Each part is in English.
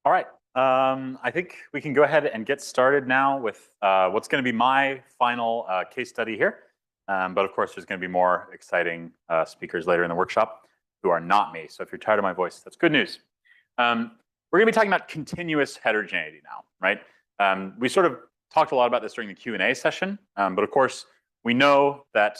All right. I think we can go ahead and get started now with what's going to be my final case study here. But of course, there's going to be more exciting speakers later in the workshop who are not me. So if you're tired of my voice, that's good news. We're going to be talking about continuous heterogeneity now, right? We sort of talked a lot about this during the Q&A session. But of course, we know that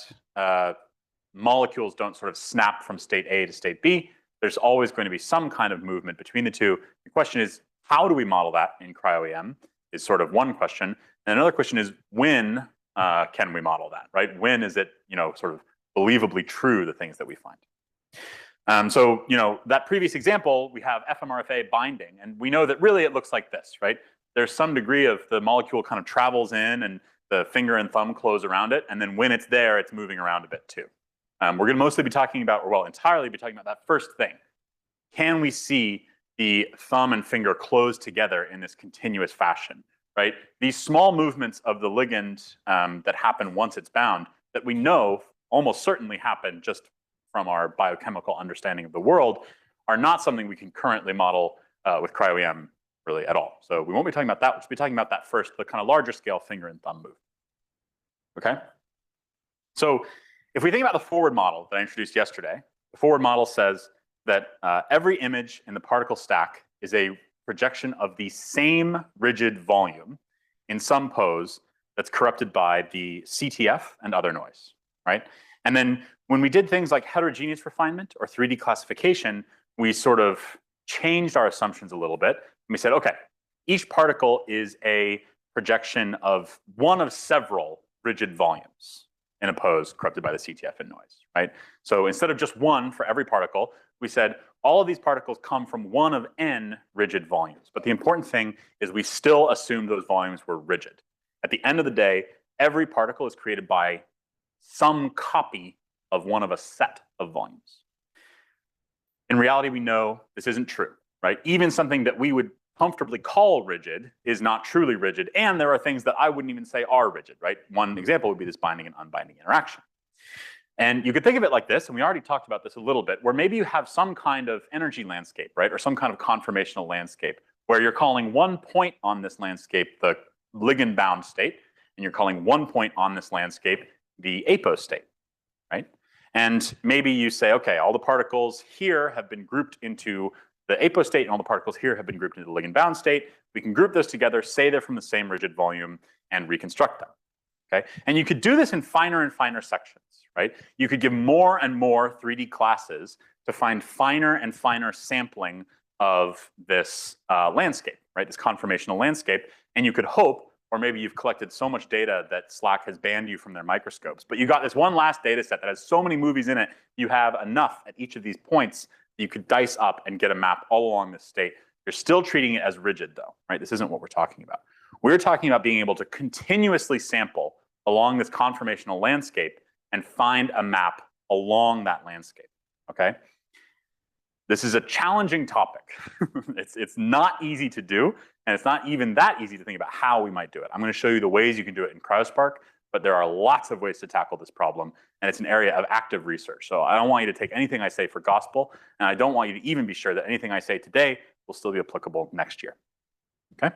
molecules don't sort of snap from state A to state B. There's always going to be some kind of movement between the two. The question is, how do we model that in cryo-EM is sort of one question. And another question is, when can we model that, right? When is it, sort of believably true, the things that we find? So, that previous example, we have FMRFA binding, and we know that really it looks like this, right? There's some degree of the molecule kind of travels in and the finger and thumb close around it, and then when it's there, it's moving around a bit too. We're going to mostly be talking about, or well, entirely be talking about that first thing. Can we see the thumb and finger close together in this continuous fashion, right? These small movements of the ligand that happen once it's bound, that we know almost certainly happen just from our biochemical understanding of the world, are not something we can currently model with cryo-EM really at all. So we won't be talking about that. We'll be talking about that first, the kind of larger scale finger and thumb move. Okay? So if we think about the forward model that I introduced yesterday, the forward model says that every image in the particle stack is a projection of the same rigid volume in some pose that's corrupted by the CTF and other noise, right? And then when we did things like heterogeneous refinement or 3D classification, we sort of changed our assumptions a little bit. And we said, okay, each particle is a projection of one of several rigid volumes in a pose corrupted by the CTF and noise, right? So instead of just one for every particle, we said all of these particles come from one of n rigid volumes. But the important thing is we still assumed those volumes were rigid. At the end of the day, every particle is created by some copy of one of a set of volumes. In reality, we know this isn't true, right? Even something that we would comfortably call rigid is not truly rigid, and there are things that I wouldn't even say are rigid, right? One example would be this binding and unbinding interaction. And you could think of it like this, and we already talked about this a little bit, where maybe you have some kind of energy landscape, right? Or some kind of conformational landscape, where you're calling one point on this landscape the ligand-bound state, and you're calling one point on this landscape the apo state, right? And maybe you say, okay, all the particles here have been grouped into the apo state, and all the particles here have been grouped into the ligand-bound state. We can group those together, say they're from the same rigid volume, and reconstruct them, okay? And you could do this in finer and finer sections, right? You could give more and more 3D classes to find finer and finer sampling of this landscape, right? This conformational landscape, and you could hope, or maybe you've collected so much data that Slack has banned you from their microscopes, but you got this one last data set that has so many movies in it, you have enough at each of these points you could dice up and get a map all along this state. You're still treating it as rigid though, right? This isn't what we're talking about. We're talking about being able to continuously sample along this conformational landscape and find a map along that landscape, okay? This is a challenging topic. It's not easy to do, and it's not even that easy to think about how we might do it. I'm going to show you the ways you can do it in CryoSPARC, but there are lots of ways to tackle this problem, and it's an area of active research. So I don't want you to take anything I say for gospel, and I don't want you to even be sure that anything I say today will still be applicable next year, okay?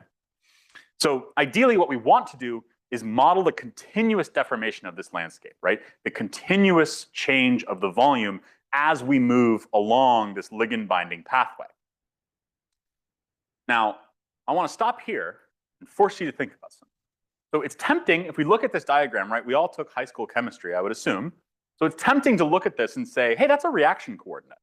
So ideally, what we want to do is model the continuous deformation of this landscape, right? The continuous change of the volume as we move along this ligand binding pathway. Now, I want to stop here and force you to think about something. So it's tempting, if we look at this diagram, right? We all took high school chemistry, I would assume. So it's tempting to look at this and say, hey, that's a reaction coordinate,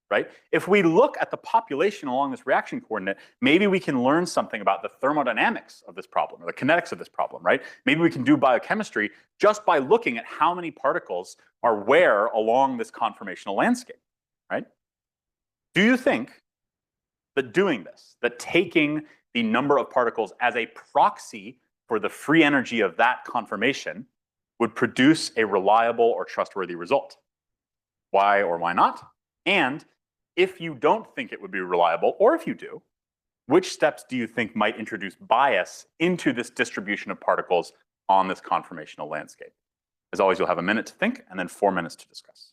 right? If we look at the population along this reaction coordinate, maybe we can learn something about the thermodynamics of this problem, or the kinetics of this problem, right? Maybe we can do biochemistry just by looking at how many particles are where along this conformational landscape, right? Do you think that doing this, that taking the number of particles as a proxy for the free energy of that conformation would produce a reliable or trustworthy result? Why or why not? And if you don't think it would be reliable, or if you do, which steps do you think might introduce bias into this distribution of particles on this conformational landscape? As always, you'll have a minute to think and then 4 minutes to discuss.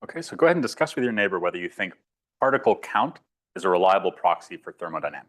Okay, so go ahead and discuss with your neighbor whether you think particle count is a reliable proxy for thermodynamics.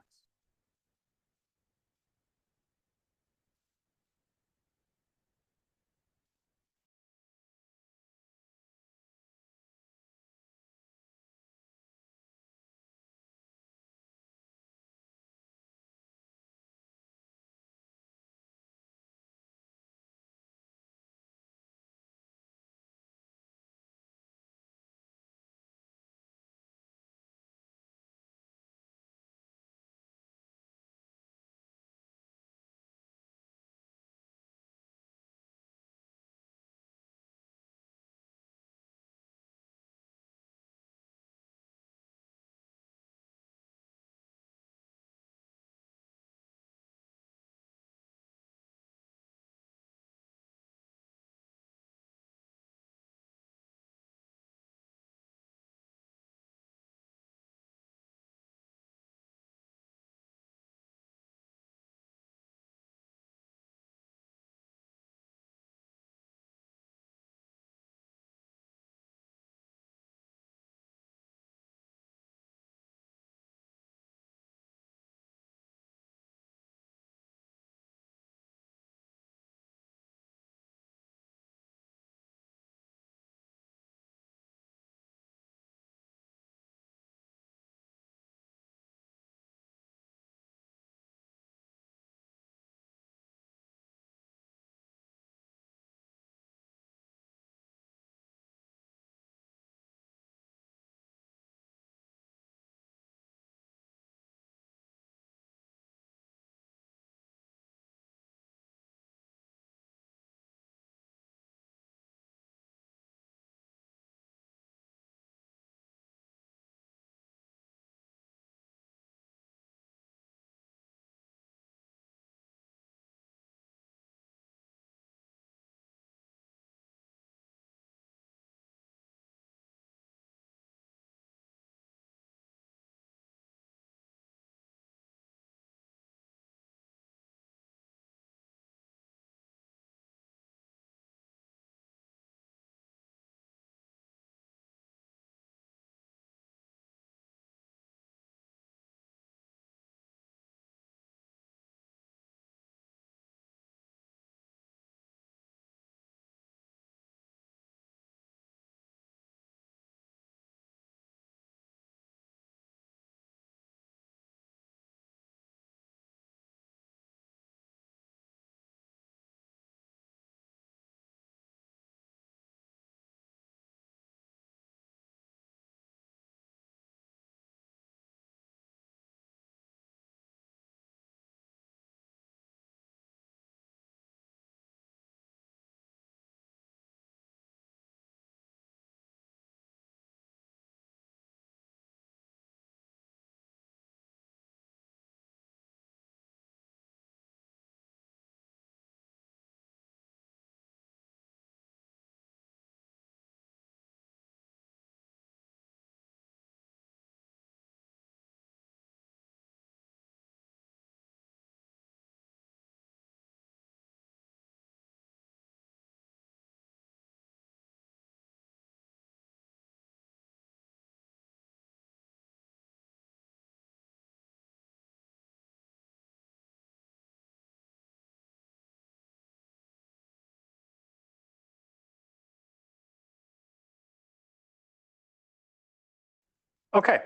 Okay,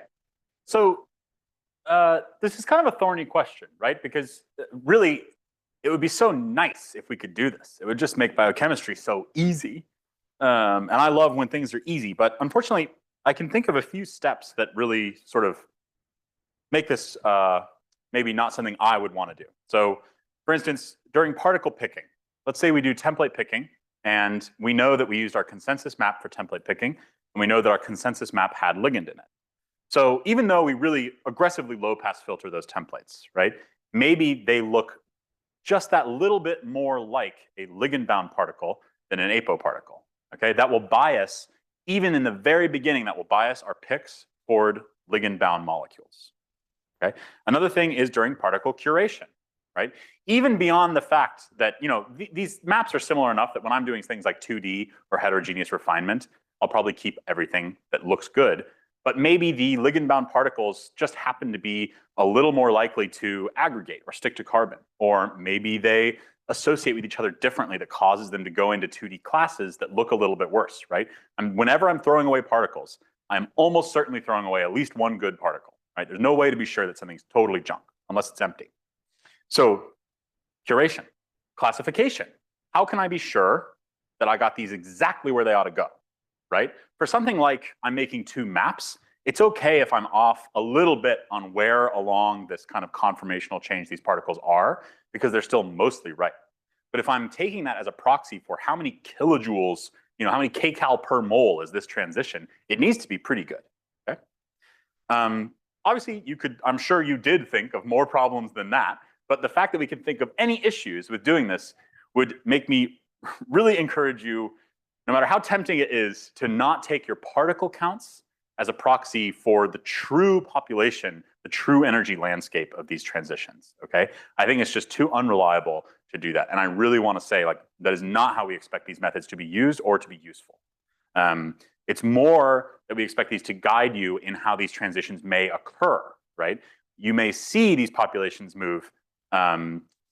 so this is kind of a thorny question, right? Because really, it would be so nice if we could do this. It would just make biochemistry so easy. And I love when things are easy, but unfortunately, I can think of a few steps that really sort of make this maybe not something I would want to do. So, for instance, during particle picking, let's say we do template picking, and we know that we used our consensus map for template picking, and we know that our consensus map had ligand in it. So even though we really aggressively low pass filter those templates, right? Maybe they look just that little bit more like a ligand-bound particle than an apo particle. Okay, that will bias, even in the very beginning, that will bias our picks toward ligand-bound molecules. Okay, another thing is during particle curation, right? Even beyond the fact that these maps are similar enough that when I'm doing things like 2D or heterogeneous refinement, I'll probably keep everything that looks good. But maybe the ligand-bound particles just happen to be a little more likely to aggregate or stick to carbon. Or maybe they associate with each other differently that causes them to go into 2D classes that look a little bit worse, right? And whenever I'm throwing away particles, I'm almost certainly throwing away at least one good particle, right? There's no way to be sure that something's totally junk unless it's empty. So curation, classification. How can I be sure that I got these exactly where they ought to go, right? For something like I'm making two maps, it's okay if I'm off a little bit on where along this kind of conformational change these particles are, because they're still mostly right. But if I'm taking that as a proxy for how many kilojoules, how many kcal per mole is this transition, it needs to be pretty good, okay? Obviously, I'm sure you did think of more problems than that, but the fact that we can think of any issues with doing this would make me really encourage you, no matter how tempting it is, to not take your particle counts as a proxy for the true population, the true energy landscape of these transitions, okay? I think it's just too unreliable to do that. And I really want to say, that is not how we expect these methods to be used or to be useful. It's more that we expect these to guide you in how these transitions may occur, right? You may see these populations move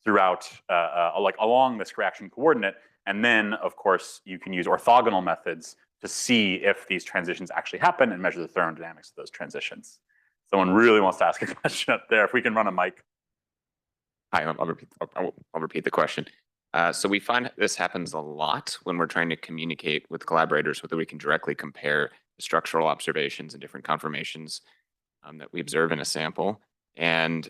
throughout, along this reaction coordinate, and then, of course, you can use orthogonal methods to see if these transitions actually happen and measure the thermodynamics of those transitions. Someone really wants to ask a question up there. If we can run a mic. Hi, I'll repeat the question. So we find this happens a lot when we're trying to communicate with collaborators, whether we can directly compare the structural observations and different conformations that we observe in a sample. And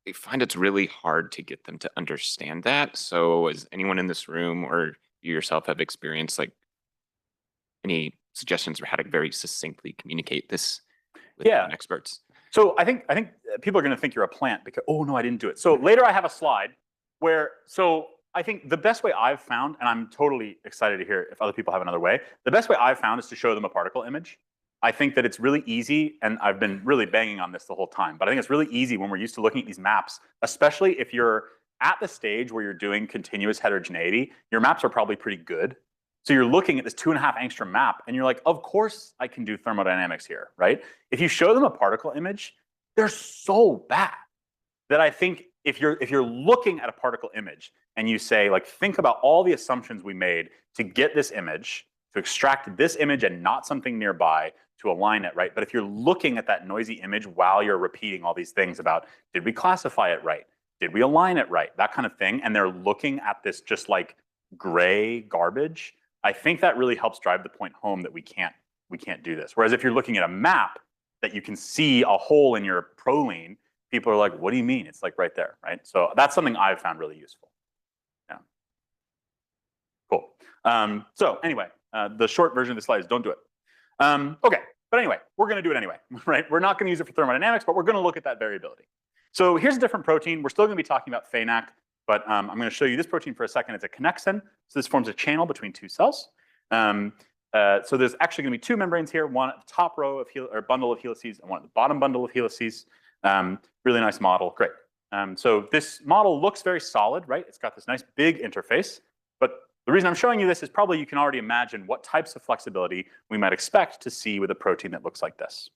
we find it's really hard to get them to understand that. So as anyone in this room or you yourself have experienced any suggestions for how to very succinctly communicate this with non-experts? So I think people are going to think you're a plant because, oh no, I didn't do it. So later I have a slide where, so I think the best way I've found, and I'm totally excited to hear if other people have another way, the best way I've found is to show them a particle image. I think that it's really easy, and I've been really banging on this the whole time, but I think it's really easy when we're used to looking at these maps, especially if you're at the stage where you're doing continuous heterogeneity, your maps are probably pretty good. So you're looking at this 2.5 angstrom map, and you're like, of course I can do thermodynamics here, right? If you show them a particle image, they're so bad that I think if you're looking at a particle image and you say, think about all the assumptions we made to get this image, to extract this image and not something nearby, to align it, right? But if you're looking at that noisy image while you're repeating all these things about, did we classify it right? Did we align it right? That kind of thing. And they're looking at this just gray garbage. I think that really helps drive the point home that we can't do this. Whereas if you're looking at a map that you can see a hole in your proline, people are like, what do you mean? It's right there, right? So that's something I've found really useful. Yeah. Cool. So anyway, the short version of the slide is don't do it. Okay, but anyway, we're going to do it anyway, right? We're not going to use it for thermodynamics, but we're going to look at that variability. So here's a different protein. We're still going to be talking about FaNaC, but I'm going to show you this protein for a second. It's a connexin. So this forms a channel between two cells. So there's actually going to be two membranes here, one at the top row of bundle of helices and one at the bottom bundle of helices. Really nice model, great. So this model looks very solid, right? It's got this nice big interface, but the reason I'm showing you this is probably you can already imagine what types of flexibility we might expect to see with a protein that looks like this.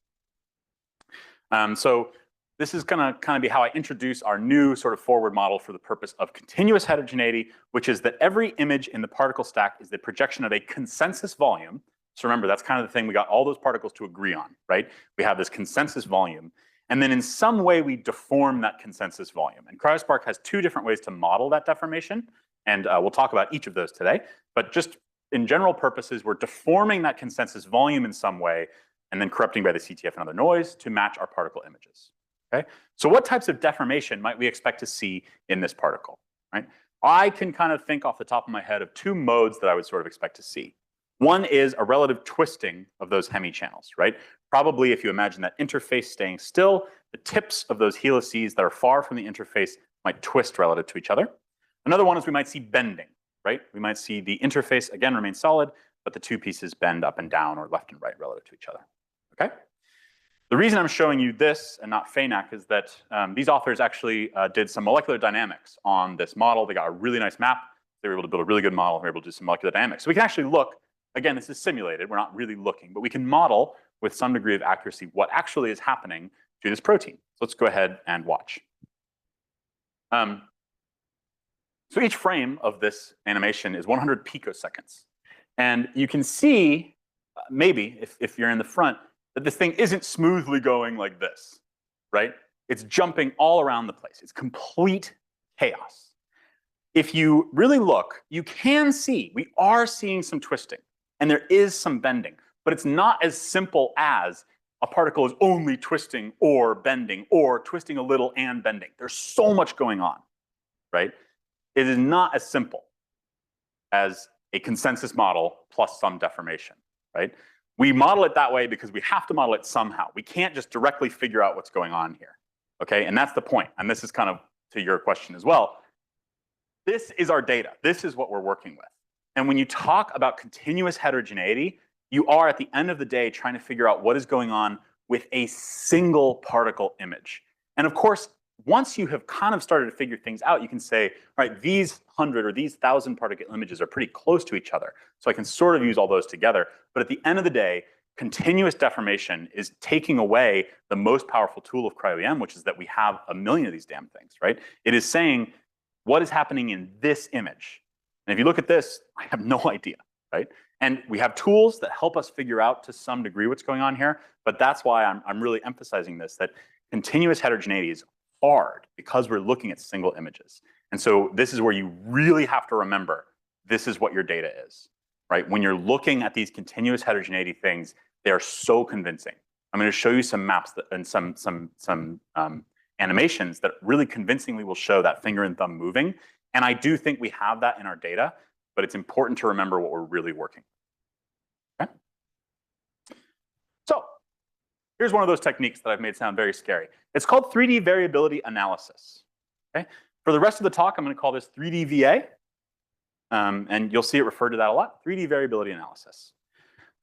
So this is going to kind of be how I introduce our new sort of forward model for the purpose of continuous heterogeneity, which is that every image in the particle stack is the projection of a consensus volume. So remember, that's kind of the thing we got all those particles to agree on, right? We have this consensus volume. And then in some way, we deform that consensus volume. And CryoSPARC has two different ways to model that deformation. And we'll talk about each of those today. But just in general purposes, we're deforming that consensus volume in some way and then corrupting by the CTF and other noise to match our particle images. Okay? So what types of deformation might we expect to see in this particle? Right? I can kind of think off the top of my head of two modes that I would sort of expect to see. One is a relative twisting of those hemichannels, right? Probably if you imagine that interface staying still, the tips of those helices that are far from the interface might twist relative to each other. Another one is we might see bending, right? We might see the interface, again, remain solid, but the two pieces bend up and down or left and right relative to each other, okay? The reason I'm showing you this and not FaNaC is that these authors actually did some molecular dynamics on this model. They got a really nice map. They were able to build a really good model. They were able to do some molecular dynamics. So we can actually look again, this is simulated, we're not really looking, but we can model with some degree of accuracy what actually is happening to this protein. So let's go ahead and watch. So each frame of this animation is 100 picoseconds. And you can see, maybe if you're in the front, that this thing isn't smoothly going like this, right? It's jumping all around the place. It's complete chaos. If you really look, you can see, we are seeing some twisting, and there is some bending, but it's not as simple as a particle is only twisting or bending, or twisting a little and bending. There's so much going on, right? It is not as simple as a consensus model plus some deformation, right? We model it that way because we have to model it somehow. We can't just directly figure out what's going on here, okay? And that's the point. And this is kind of to your question as well. This is our data. This is what we're working with. And when you talk about continuous heterogeneity, you are at the end of the day trying to figure out what is going on with a single particle image. And of course, once you have kind of started to figure things out, you can say, all right, these 100 or these 1,000 particle images are pretty close to each other. So I can sort of use all those together. But at the end of the day, continuous deformation is taking away the most powerful tool of cryo-EM, which is that we have a million of these damn things, right? It is saying, what is happening in this image? And if you look at this, I have no idea, right? And we have tools that help us figure out to some degree what's going on here. But that's why I'm really emphasizing this, that continuous heterogeneity is hard because we're looking at single images. And so this is where you really have to remember, this is what your data is, right? When you're looking at these continuous heterogeneity things, they are so convincing. I'm going to show you some maps that, and some animations that really convincingly will show that finger and thumb moving. And I do think we have that in our data, but it's important to remember what we're really working with. Okay? So here's one of those techniques that I've made sound very scary. It's called 3D Variability Analysis. Okay? For the rest of the talk, I'm going to call this 3D VA. And you'll see it referred to that a lot, 3D Variability Analysis.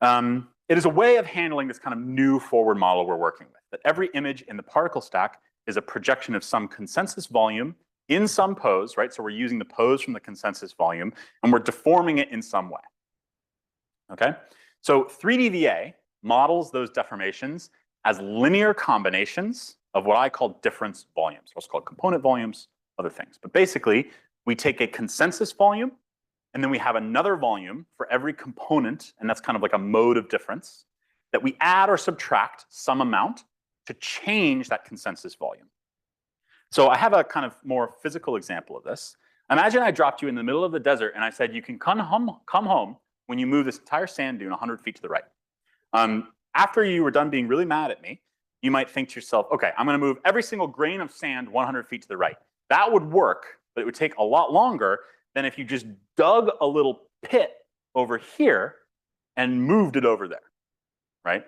It is a way of handling this kind of new forward model we're working with, that every image in the particle stack is a projection of some consensus volume in some pose, right? So we're using the pose from the consensus volume, and we're deforming it in some way. Okay? So 3D VA models those deformations as linear combinations of what I call difference volumes, also called component volumes, other things. But basically, we take a consensus volume, and then we have another volume for every component, and that's kind of like a mode of difference, that we add or subtract some amount to change that consensus volume. So I have a kind of more physical example of this. Imagine I dropped you in the middle of the desert, and I said, you can come home when you move this entire sand dune 100 feet to the right. After you were done being really mad at me, you might think to yourself, okay, I'm going to move every single grain of sand 100 feet to the right. That would work, but it would take a lot longer than if you just dug a little pit over here and moved it over there, right?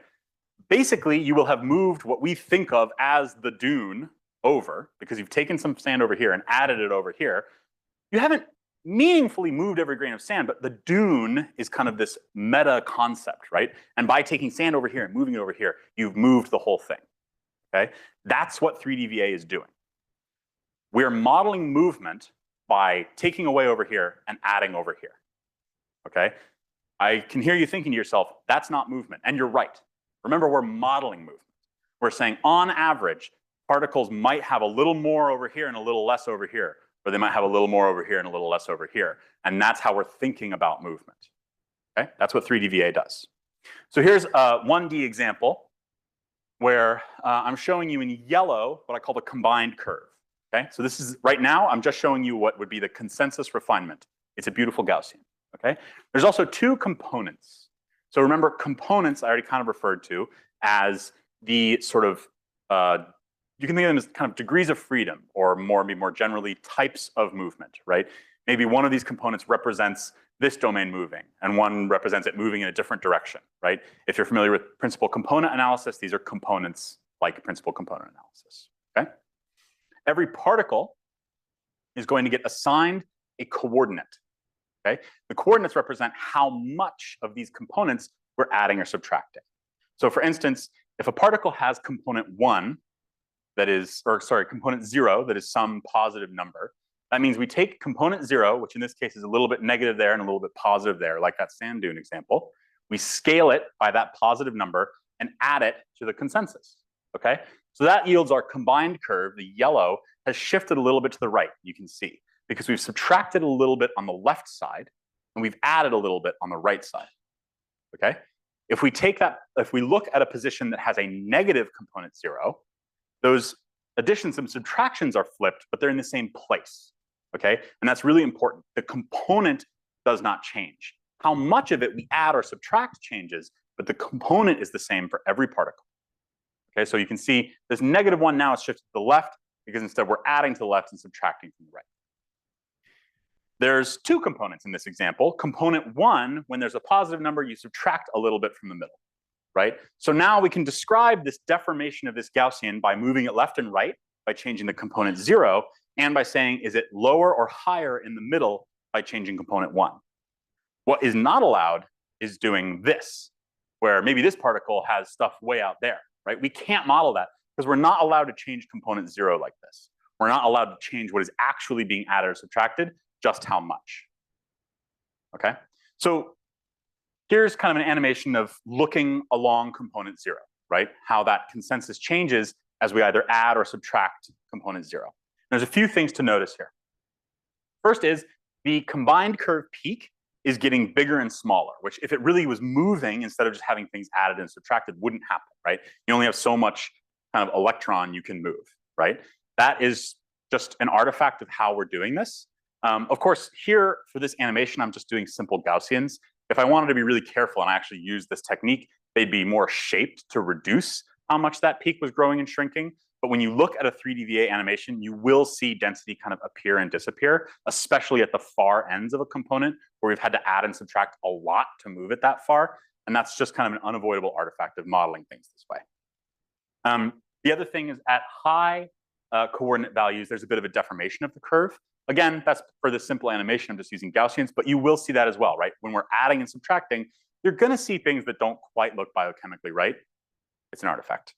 Basically, you will have moved what we think of as the dune over, because you've taken some sand over here and added it over here. You haven't meaningfully moved every grain of sand, but the dune is kind of this meta concept, right? And by taking sand over here and moving it over here, you've moved the whole thing, okay? That's what 3D VA is doing. We're modeling movement by taking away over here and adding over here, okay? I can hear you thinking to yourself, that's not movement, and you're right. Remember, we're modeling movement. We're saying, on average, particles might have a little more over here and a little less over here, or they might have a little more over here and a little less over here. And that's how we're thinking about movement. Okay? That's what 3D VA does. So here's a 1D example where I'm showing you in yellow what I call the combined curve. Okay? So this is, right now, I'm just showing you what would be the consensus refinement. It's a beautiful Gaussian. Okay? There's also two components. So remember, components I already kind of referred to as the sort of you can think of them as kind of degrees of freedom, or maybe more generally, types of movement, right? Maybe one of these components represents this domain moving, and one represents it moving in a different direction, right? If you're familiar with principal component analysis, these are components like principal component analysis, okay? Every particle is going to get assigned a coordinate, okay? The coordinates represent how much of these components we're adding or subtracting. So for instance, if a particle has component 1, that is, or sorry, component 0, that is some positive number, That means we take component 0, which in this case is a little bit negative there and a little bit positive there, like that sand dune example. We scale it by that positive number and add it to the consensus, okay? So that yields our combined curve. The yellow has shifted a little bit to the right, you can see, because we've subtracted a little bit on the left side and we've added a little bit on the right side, okay? If we look at a position that has a negative component 0, those additions and subtractions are flipped, but they're in the same place, okay? And that's really important. The component does not change. How much of it we add or subtract changes, but the component is the same for every particle. Okay, so you can see this -1 now is shifted to the left because instead we're adding to the left and subtracting from the right. There's 2 components in this example. Component 1, when there's a positive number, you subtract a little bit from the middle, right? So now we can describe this deformation of this Gaussian by moving it left and right, by changing the component 0, and by saying, is it lower or higher in the middle by changing component 1? What is not allowed is doing this, where maybe this particle has stuff way out there, right? We can't model that because we're not allowed to change component 0 like this. We're not allowed to change what is actually being added or subtracted, just how much, okay? So here's kind of an animation of looking along component 0, right? How that consensus changes as we either add or subtract component 0. There's a few things to notice here. First is the combined curve peak is getting bigger and smaller, which if it really was moving instead of just having things added and subtracted wouldn't happen, right? You only have so much kind of electron you can move, right? That is just an artifact of how we're doing this. Of course, here for this animation, I'm just doing simple Gaussians. If I wanted to be really careful and I actually use this technique, they'd be more shaped to reduce how much that peak was growing and shrinking. But when you look at a 3dVA animation, you will see density kind of appear and disappear, especially at the far ends of a component where we've had to add and subtract a lot to move it that far. And that's just kind of an unavoidable artifact of modeling things this way. The other thing is at high coordinate values, there's a bit of a deformation of the curve. Again, that's for this simple animation, I'm just using Gaussians, but you will see that as well, right? When we're adding and subtracting, you're gonna see things that don't quite look biochemically right. It's an artifact.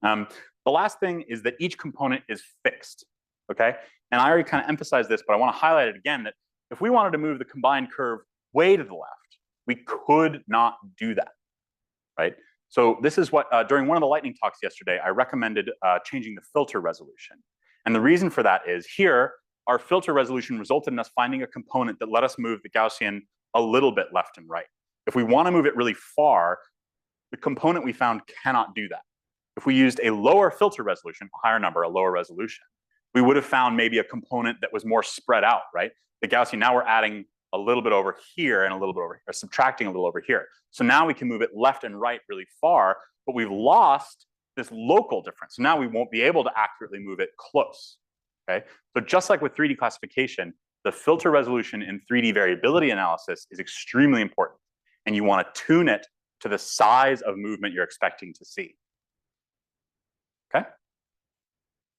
The last thing is that each component is fixed, okay? And I already kind of emphasized this, but I want to highlight it again, that if we wanted to move the combined curve way to the left, we could not do that, right? So this is what, during one of the lightning talks yesterday, I recommended changing the filter resolution. And the reason for that is here, our filter resolution resulted in us finding a component that let us move the Gaussian a little bit left and right. If we want to move it really far, the component we found cannot do that. If we used a lower filter resolution, a higher number, a lower resolution, we would have found maybe a component that was more spread out, right? The Gaussian, now we're adding a little bit over here and a little bit over here, or subtracting a little over here. So now we can move it left and right really far, but we've lost this local difference. So now we won't be able to accurately move it close, okay? So just like with 3D classification, the filter resolution in 3D variability analysis is extremely important. And you want to tune it to the size of movement you're expecting to see. Okay,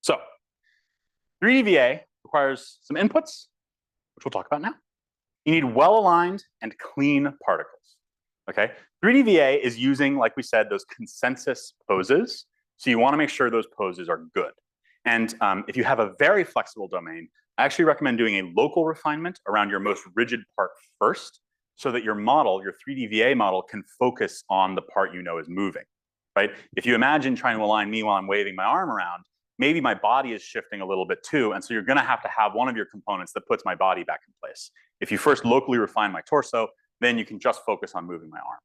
so 3dVA requires some inputs, which we'll talk about now. You need well-aligned and clean particles, okay? 3dVA is using, like we said, those consensus poses. So you want to make sure those poses are good. And if you have a very flexible domain, I actually recommend doing a local refinement around your most rigid part first, so that your model, your 3dVA model, can focus on the part you know is moving. Right? If you imagine trying to align me while I'm waving my arm around, maybe my body is shifting a little bit too, and so you're gonna have to have one of your components that puts my body back in place. If you first locally refine my torso, then you can just focus on moving my arm,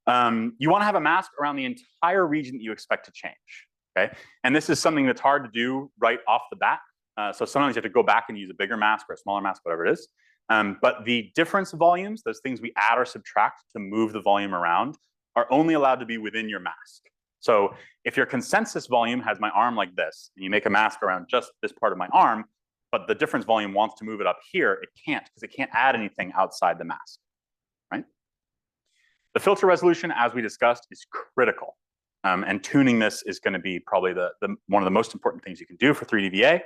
right? You wanna have a mask around the entire region that you expect to change, okay? And this is something that's hard to do right off the bat. So sometimes you have to go back and use a bigger mask or a smaller mask, whatever it is. But the difference volumes, those things we add or subtract to move the volume around, are only allowed to be within your mask. So if your consensus volume has my arm like this, and you make a mask around just this part of my arm, but the difference volume wants to move it up here, it can't, because it can't add anything outside the mask, right? The filter resolution, as we discussed, is critical. And tuning this is going to be probably one of the most important things you can do for 3dVA.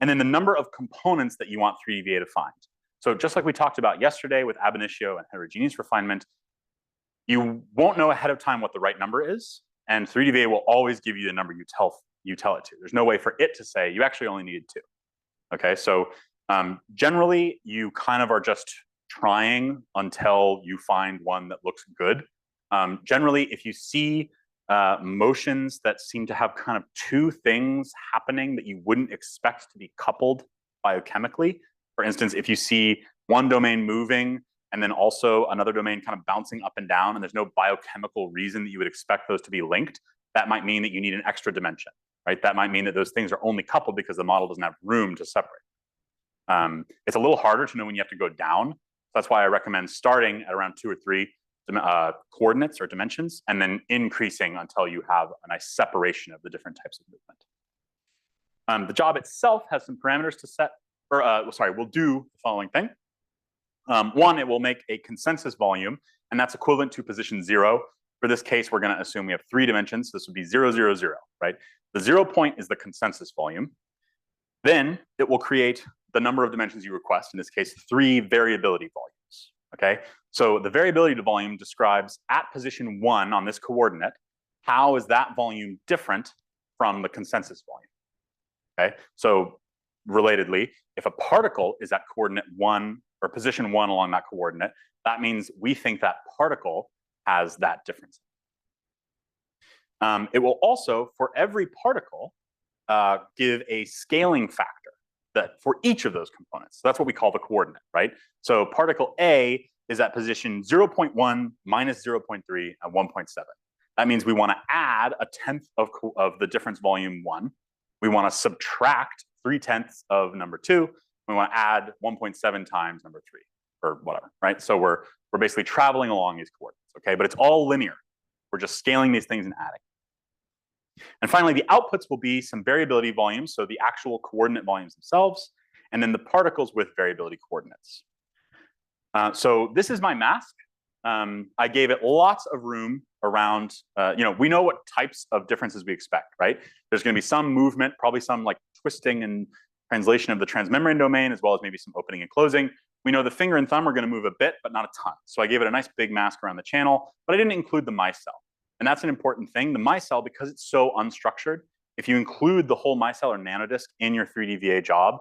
And then the number of components that you want 3dVA to find. So just like we talked about yesterday with ab initio and heterogeneous refinement, you won't know ahead of time what the right number is, and 3dVA will always give you the number you tell it to. There's no way for it to say, you actually only needed 2. Okay, so generally you kind of are just trying until you find one that looks good. Generally, if you see motions that seem to have kind of two things happening that you wouldn't expect to be coupled biochemically, for instance, if you see one domain moving and then also another domain kind of bouncing up and down, and there's no biochemical reason that you would expect those to be linked, that might mean that you need an extra dimension, right? That might mean that those things are only coupled because the model doesn't have room to separate. It's a little harder to know when you have to go down. That's why I recommend starting at around 2 or 3 coordinates or dimensions, and then increasing until you have a nice separation of the different types of movement. The job itself has some parameters to set, or we'll do the following thing. One, it will make a consensus volume, and that's equivalent to position 0. For this case, we're going to assume we have 3 dimensions. This would be 0, 0, 0, right? The 0 point is the consensus volume. Then it will create the number of dimensions you request, in this case, 3 variability volumes, okay? So the variability volume describes at position 1 on this coordinate, how is that volume different from the consensus volume, okay? So relatedly, if a particle is at coordinate 1 or position 1 along that coordinate, that means we think that particle has that difference. It will also, for every particle, give a scaling factor that for each of those components. So that's what we call the coordinate, right? So particle A is at position 0.1 minus 0.3 and 1.7. That means we want to add a tenth of the difference volume 1. We want to subtract 3/10 of number 2. We want to add 1.7 times number 3 or whatever, right? So we're basically traveling along these coordinates, okay? But it's all linear. We're just scaling these things and adding. And finally, the outputs will be some variability volumes, so the actual coordinate volumes themselves, and then the particles with variability coordinates. So this is my mask. I gave it lots of room around, we know what types of differences we expect, right? There's going to be some movement, probably some like twisting and translation of the transmembrane domain, as well as maybe some opening and closing. We know the finger and thumb are going to move a bit, but not a ton. So I gave it a nice big mask around the channel, but I didn't include the micelle. And that's an important thing. The micelle, because it's so unstructured, if you include the whole micelle or nanodisk in your 3D VA job,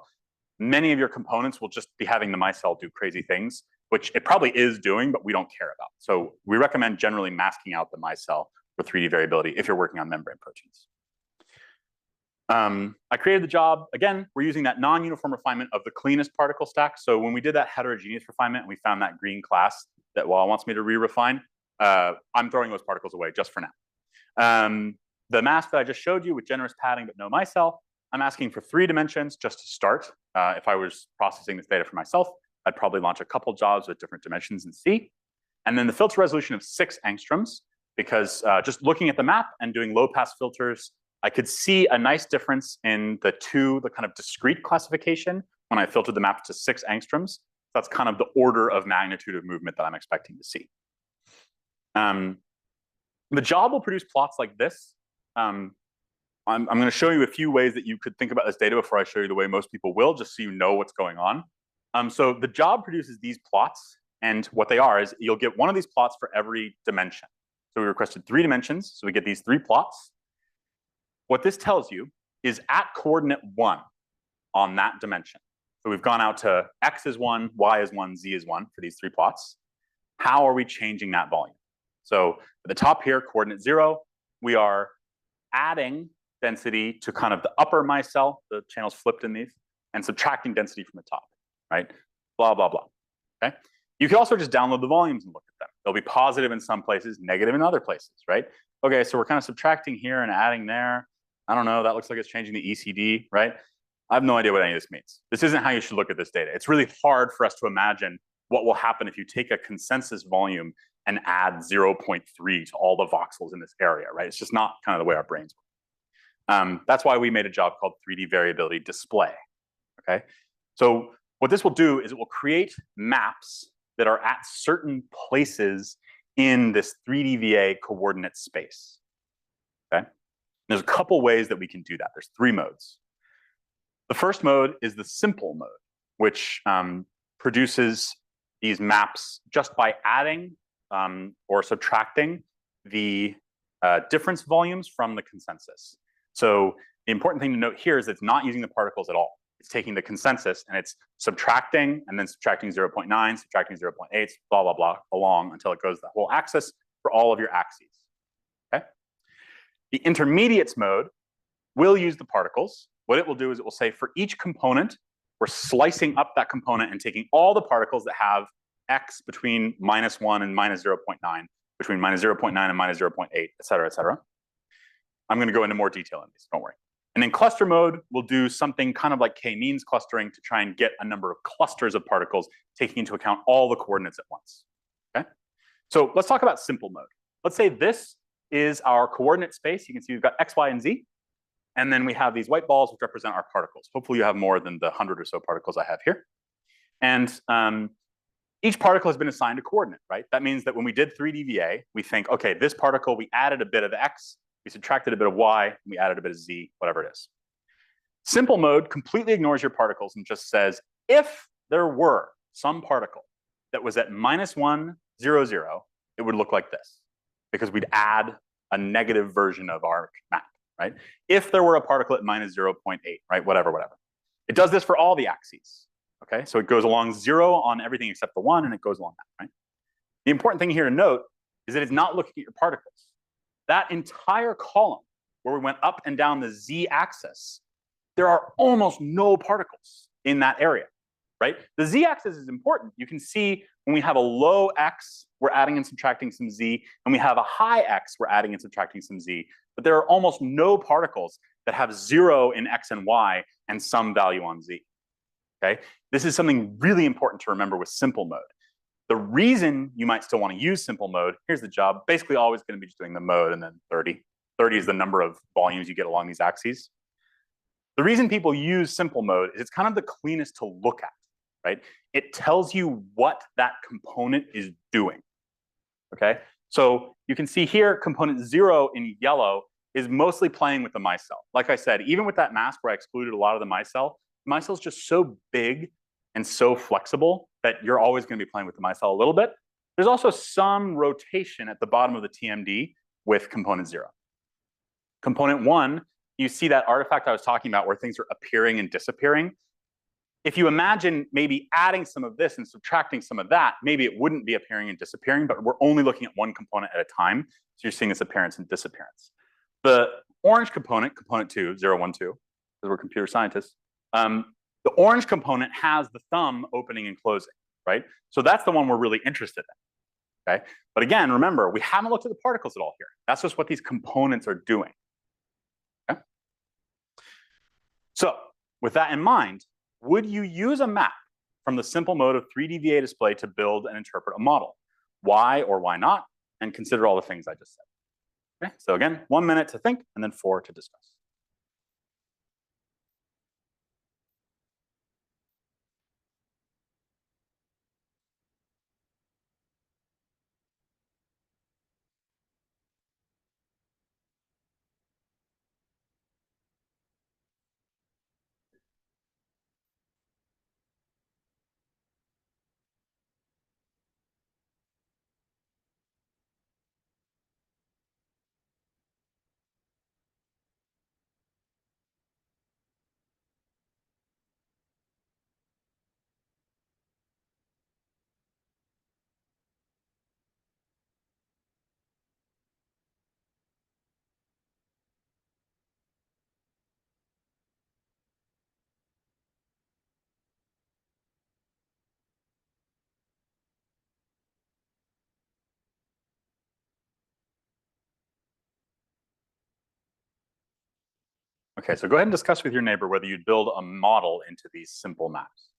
many of your components will just be having the micelle do crazy things, which it probably is doing, but we don't care about. So we recommend generally masking out the micelle for 3D variability if you're working on membrane proteins. I created the job. Again, we're using that non-uniform refinement of the cleanest particle stack. So when we did that heterogeneous refinement, and we found that green class that wants me to re-refine, I'm throwing those particles away just for now. The mask that I just showed you with generous padding but no micelle, I'm asking for 3 dimensions just to start. If I was processing this data for myself, I'd probably launch a couple jobs with different dimensions and see. And then the filter resolution of 6 angstroms, because just looking at the map and doing low pass filters, I could see a nice difference in the kind of discrete classification when I filtered the map to 6 angstroms. That's kind of the order of magnitude of movement that I'm expecting to see. The job will produce plots like this. I'm going to show you a few ways that you could think about this data before I show you the way most people will, just so you know what's going on. So the job produces these plots, and what they are is you'll get one of these plots for every dimension. So we requested 3 dimensions, so we get these 3 plots. What this tells you is at coordinate 1 on that dimension. So we've gone out to x is 1, y is 1, z is 1 for these 3 plots. How are we changing that volume? So at the top here, coordinate 0, we are adding density to kind of the upper micelle, the channels flipped in these, and subtracting density from the top, right? Blah, blah, blah, okay? You can also just download the volumes and look at them. They'll be positive in some places, negative in other places, right? Okay, so we're kind of subtracting here and adding there. I don't know, that looks like it's changing the ECD, right? I have no idea what any of this means. This isn't how you should look at this data. It's really hard for us to imagine what will happen if you take a consensus volume and add 0.3 to all the voxels in this area, right? It's just not kind of the way our brains work. That's why we made a job called 3D variability display, okay? So what this will do is it will create maps that are at certain places in this 3D VA coordinate space, okay? There's a couple ways that we can do that. There's 3 modes. The first mode is the simple mode, which produces these maps just by adding or subtracting the difference volumes from the consensus. So the important thing to note here is it's not using the particles at all. it's taking the consensus and it's subtracting and then subtracting 0.9, subtracting 0.8, blah, blah, blah, along until it goes the whole axis for all of your axes. Okay? The intermediates mode will use the particles. What it will do is it will say for each component, we're slicing up that component and taking all the particles that have x between -1 and -0.9, between -0.9 and -0.8, et cetera, et cetera. I'm going to go into more detail on these, don't worry. And then cluster mode will do something kind of like k-means clustering to try and get a number of clusters of particles, taking into account all the coordinates at once. Okay? So let's talk about simple mode. Let's say this is our coordinate space. You can see we've got x, y, and z. And then we have these white balls which represent our particles. Hopefully you have more than the 100 or so particles I have here. And each particle has been assigned a coordinate, right? That means that when we did 3D VA, we think, okay, this particle, we added a bit of x, we subtracted a bit of y, and we added a bit of z, whatever it is. Simple mode completely ignores your particles and just says, if there were some particle that was at -1, 0, 0, it would look like this, because we'd add a negative version of our map, right? If there were a particle at -0.8, right, whatever. It does this for all the axes, okay? So it goes along 0 on everything except the 1, and it goes along that, right? The important thing here to note is that it's not looking at your particles. That entire column where we went up and down the z-axis, there are almost no particles in that area, right? The z-axis is important. You can see when we have a low x, we're adding and subtracting some z, and we have a high x, we're adding and subtracting some z, but there are almost no particles that have 0 in x and y and some value on z, okay? This is something really important to remember with simple mode. The reason you might still want to use simple mode, here's the job, basically always going to be just doing the mode and then 30. 30 is the number of volumes you get along these axes. The reason people use simple mode is it's kind of the cleanest to look at, right? It tells you what that component is doing, okay? So you can see here, component 0 in yellow is mostly playing with the micelle. Like I said, even with that mask where I excluded a lot of the micelle is just so big and so flexible that you're always going to be playing with the micelle a little bit. There's also some rotation at the bottom of the TMD with component 0. Component 1, you see that artifact I was talking about where things are appearing and disappearing. If you imagine maybe adding some of this and subtracting some of that, maybe it wouldn't be appearing and disappearing, but we're only looking at one component at a time. So you're seeing this appearance and disappearance. The orange component, component 2, 0, 1, 2, because we're computer scientists, the orange component has the thumb opening and closing, right? So that's the one we're really interested in, okay? But again, remember, we haven't looked at the particles at all here. That's just what these components are doing, okay? So with that in mind, would you use a map from the simple mode of 3D VA display to build and interpret a model? Why or why not? And consider all the things I just said. Okay, so again, 1 minute to think and then 4 to discuss. Okay, so go ahead and discuss with your neighbor whether you'd build a model into these simple maps.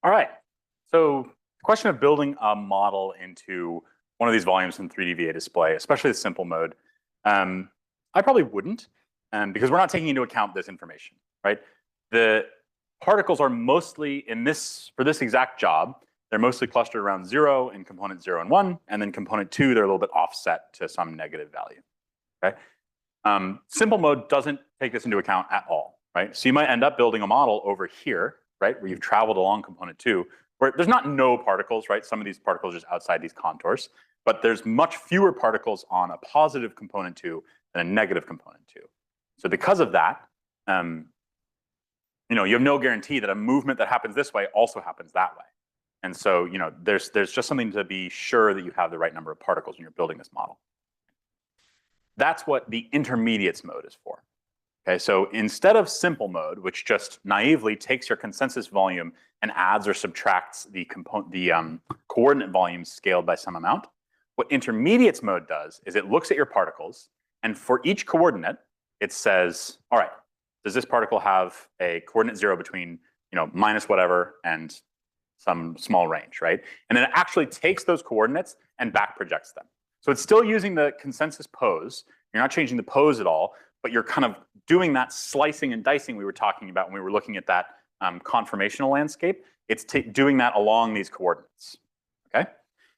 All right. So the question of building a model into one of these volumes in 3D display, especially the simple mode, I probably wouldn't, because we're not taking into account this information, right? The particles are mostly for this exact job, they're mostly clustered around 0 in component 0 and 1, and then component 2, they're a little bit offset to some negative value, okay? Simple mode doesn't take this into account at all, right? So you might end up building a model over here, right, where you've traveled along component 2, where there's not no particles, right? Some of these particles are just outside these contours, but there's much fewer particles on a positive component 2 than a negative component 2. So because of that, you have no guarantee that a movement that happens this way also happens that way. And so, there's just something to be sure that you have the right number of particles when you're building this model. That's what the intermediates mode is for. Okay, so instead of simple mode, which just naively takes your consensus volume and adds or subtracts the coordinate volumes scaled by some amount, what intermediates mode does is it looks at your particles, and for each coordinate, it says, all right, does this particle have a coordinate 0 between minus whatever and some small range, right? And then it actually takes those coordinates and back projects them. So it's still using the consensus pose. You're not changing the pose at all, but you're kind of doing that slicing and dicing we were talking about when we were looking at that conformational landscape. It's doing that along these coordinates, okay?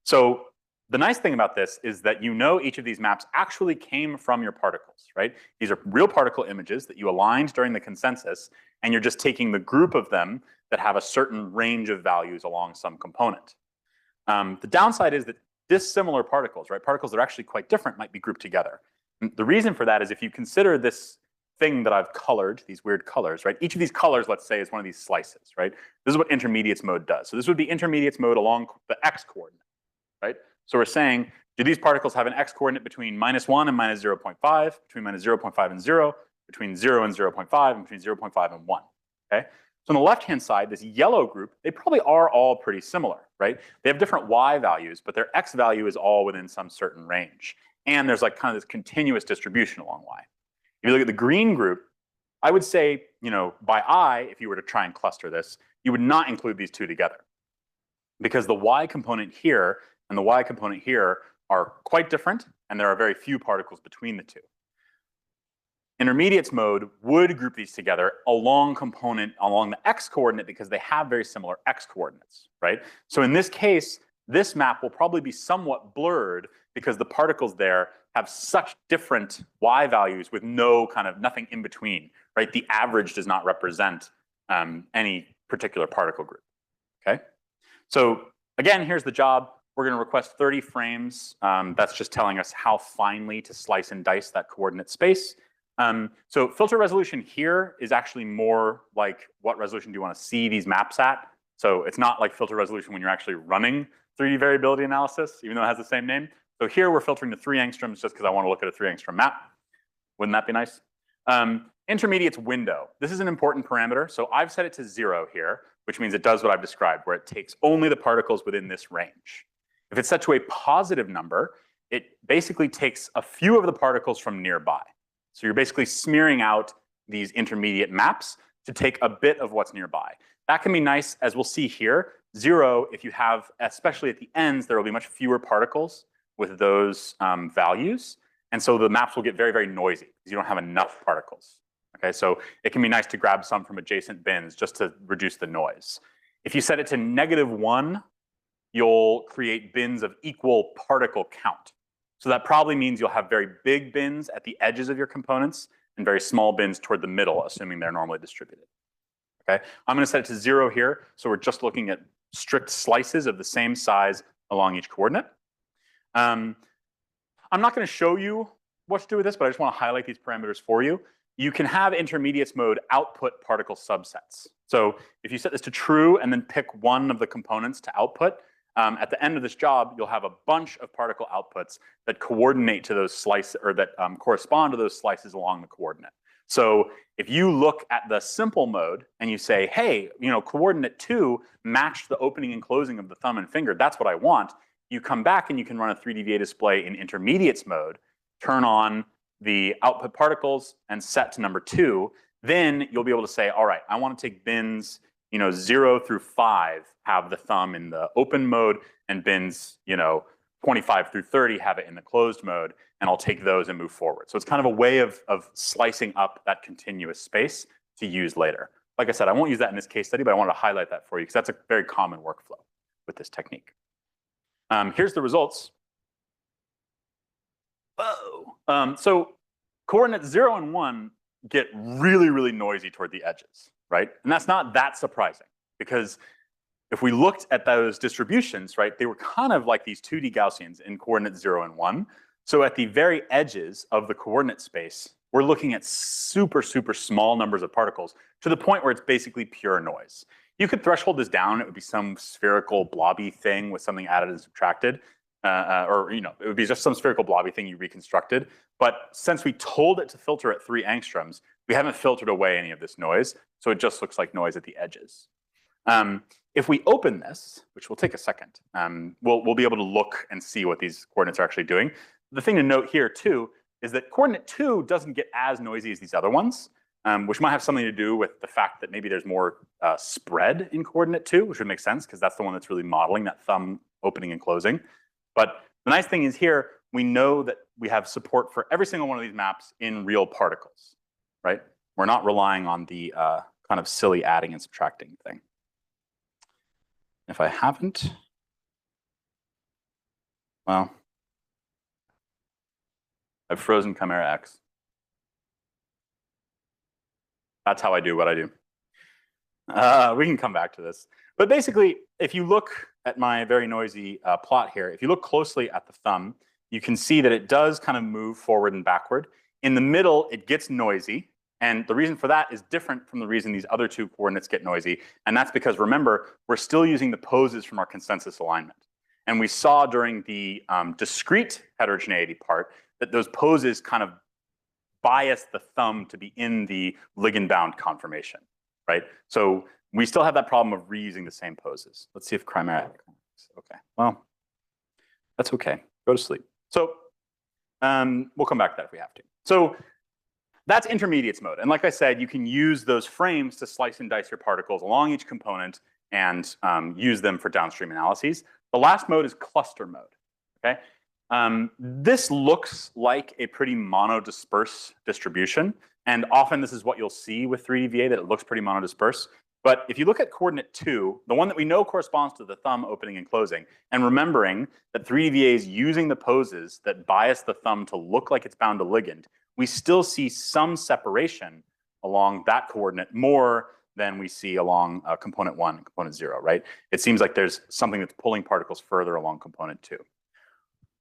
So the nice thing about this is that each of these maps actually came from your particles, right? These are real particle images that you aligned during the consensus, and you're just taking the group of them that have a certain range of values along some component. The downside is that dissimilar particles, right? Particles that are actually quite different might be grouped together. And the reason for that is if you consider this thing that I've colored, these weird colors, right? Each of these colors, let's say, is one of these slices, right? This is what intermediates mode does. So this would be intermediates mode along the x coordinate, right? So we're saying, do these particles have an x coordinate between -1 and -0.5, between -0.5 and 0, between 0 and 0.5, and between 0.5 and 1, okay? So on the left-hand side, this yellow group, they probably are all pretty similar, right? They have different y values, but their x value is all within some certain range. And there's like kind of this continuous distribution along y. If you look at the green group, I would say, by eye, if you were to try and cluster this, you would not include these two together. Because the y component here and the y component here are quite different, and there are very few particles between the two. Intermediates mode would group these together along the x coordinate because they have very similar x coordinates, right? So in this case, this map will probably be somewhat blurred because the particles there have such different y values with nothing in between, right? The average does not represent any particular particle group, okay? So again, here's the job. We're going to request 30 frames. That's just telling us how finely to slice and dice that coordinate space. So filter resolution here is actually more like what resolution do you want to see these maps at. So it's not like filter resolution when you're actually running 3D variability analysis, even though it has the same name. So here we're filtering to 3 angstroms just because I want to look at a 3 angstrom map. Wouldn't that be nice? Intermediates window. This is an important parameter. So I've set it to 0 here, which means it does what I've described, where it takes only the particles within this range. If it's set to a positive number, it basically takes a few of the particles from nearby. So you're basically smearing out these intermediate maps to take a bit of what's nearby. That can be nice, as we'll see here. 0, if you have, especially at the ends, there will be much fewer particles with those values. And so the maps will get very, very noisy because you don't have enough particles. Okay, so it can be nice to grab some from adjacent bins just to reduce the noise. If you set it to -1, you'll create bins of equal particle count. So that probably means you'll have very big bins at the edges of your components and very small bins toward the middle, assuming they're normally distributed. Okay, I'm going to set it to 0 here. So we're just looking at strict slices of the same size along each coordinate. I'm not going to show you what to do with this, but I just want to highlight these parameters for you. You can have intermediates mode output particle subsets. So if you set this to true and then pick one of the components to output, at the end of this job, you'll have a bunch of particle outputs that coordinate to those slices, or that correspond to those slices along the coordinate. So if you look at the simple mode and you say, hey, coordinate 2 matched the opening and closing of the thumb and finger, that's what I want. You come back and you can run a 3D display in intermediates mode, turn on the output particles and set to number 2. Then you'll be able to say, all right, I want to take bins 0 through 5 have the thumb in the open mode, and bins 25 through 30 have it in the closed mode, and I'll take those and move forward. So it's kind of a way of slicing up that continuous space to use later. Like I said, I won't use that in this case study, but I wanted to highlight that for you because that's a very common workflow with this technique. Here's the results. Whoa. So coordinates 0 and 1 get really, really noisy toward the edges, right? And that's not that surprising because if we looked at those distributions, right, they were kind of like these 2D Gaussians in coordinates 0 and 1. So at the very edges of the coordinate space, we're looking at super, super small numbers of particles to the point where it's basically pure noise. You could threshold this down. It would be some spherical blobby thing with something added and subtracted. Or it would be just some spherical blobby thing you reconstructed. But since we told it to filter at 3 angstroms, we haven't filtered away any of this noise. So it just looks like noise at the edges. If we open this, which will take a second, we'll be able to look and see what these coordinates are actually doing. The thing to note here, too, is that coordinate 2 doesn't get as noisy as these other ones, which might have something to do with the fact that maybe there's more spread in coordinate 2, which would make sense because that's the one that's really modeling that thumb opening and closing. But the nice thing is here, we know that we have support for every single one of these maps in real particles, right? We're not relying on the kind of silly adding and subtracting thing. If I haven't, well, I've frozen Chimera X. That's how I do what I do. We can come back to this. But basically, if you look at my very noisy plot here, if you look closely at the thumb, you can see that it does kind of move forward and backward. In the middle, it gets noisy. And the reason for that is different from the reason these other 2 coordinates get noisy. And that's because, remember, we're still using the poses from our consensus alignment. And we saw during the discrete heterogeneity part that those poses kind of bias the thumb to be in the ligand-bound conformation, right? So we still have that problem of reusing the same poses. Let's see if Chimera. Okay, well, that's okay. Go to sleep. So we'll come back to that if we have to. So that's intermediates mode. And like I said, you can use those frames to slice and dice your particles along each component and use them for downstream analyses. The last mode is cluster mode, okay? This looks like a pretty monodisperse distribution. And often this is what you'll see with 3DVA, that it looks pretty monodisperse. But if you look at coordinate 2, the one that we know corresponds to the thumb opening and closing, and remembering that 3DVA is using the poses that bias the thumb to look like it's bound to ligand, we still see some separation along that coordinate more than we see along component 1 and component 0, right? It seems like there's something that's pulling particles further along component 2.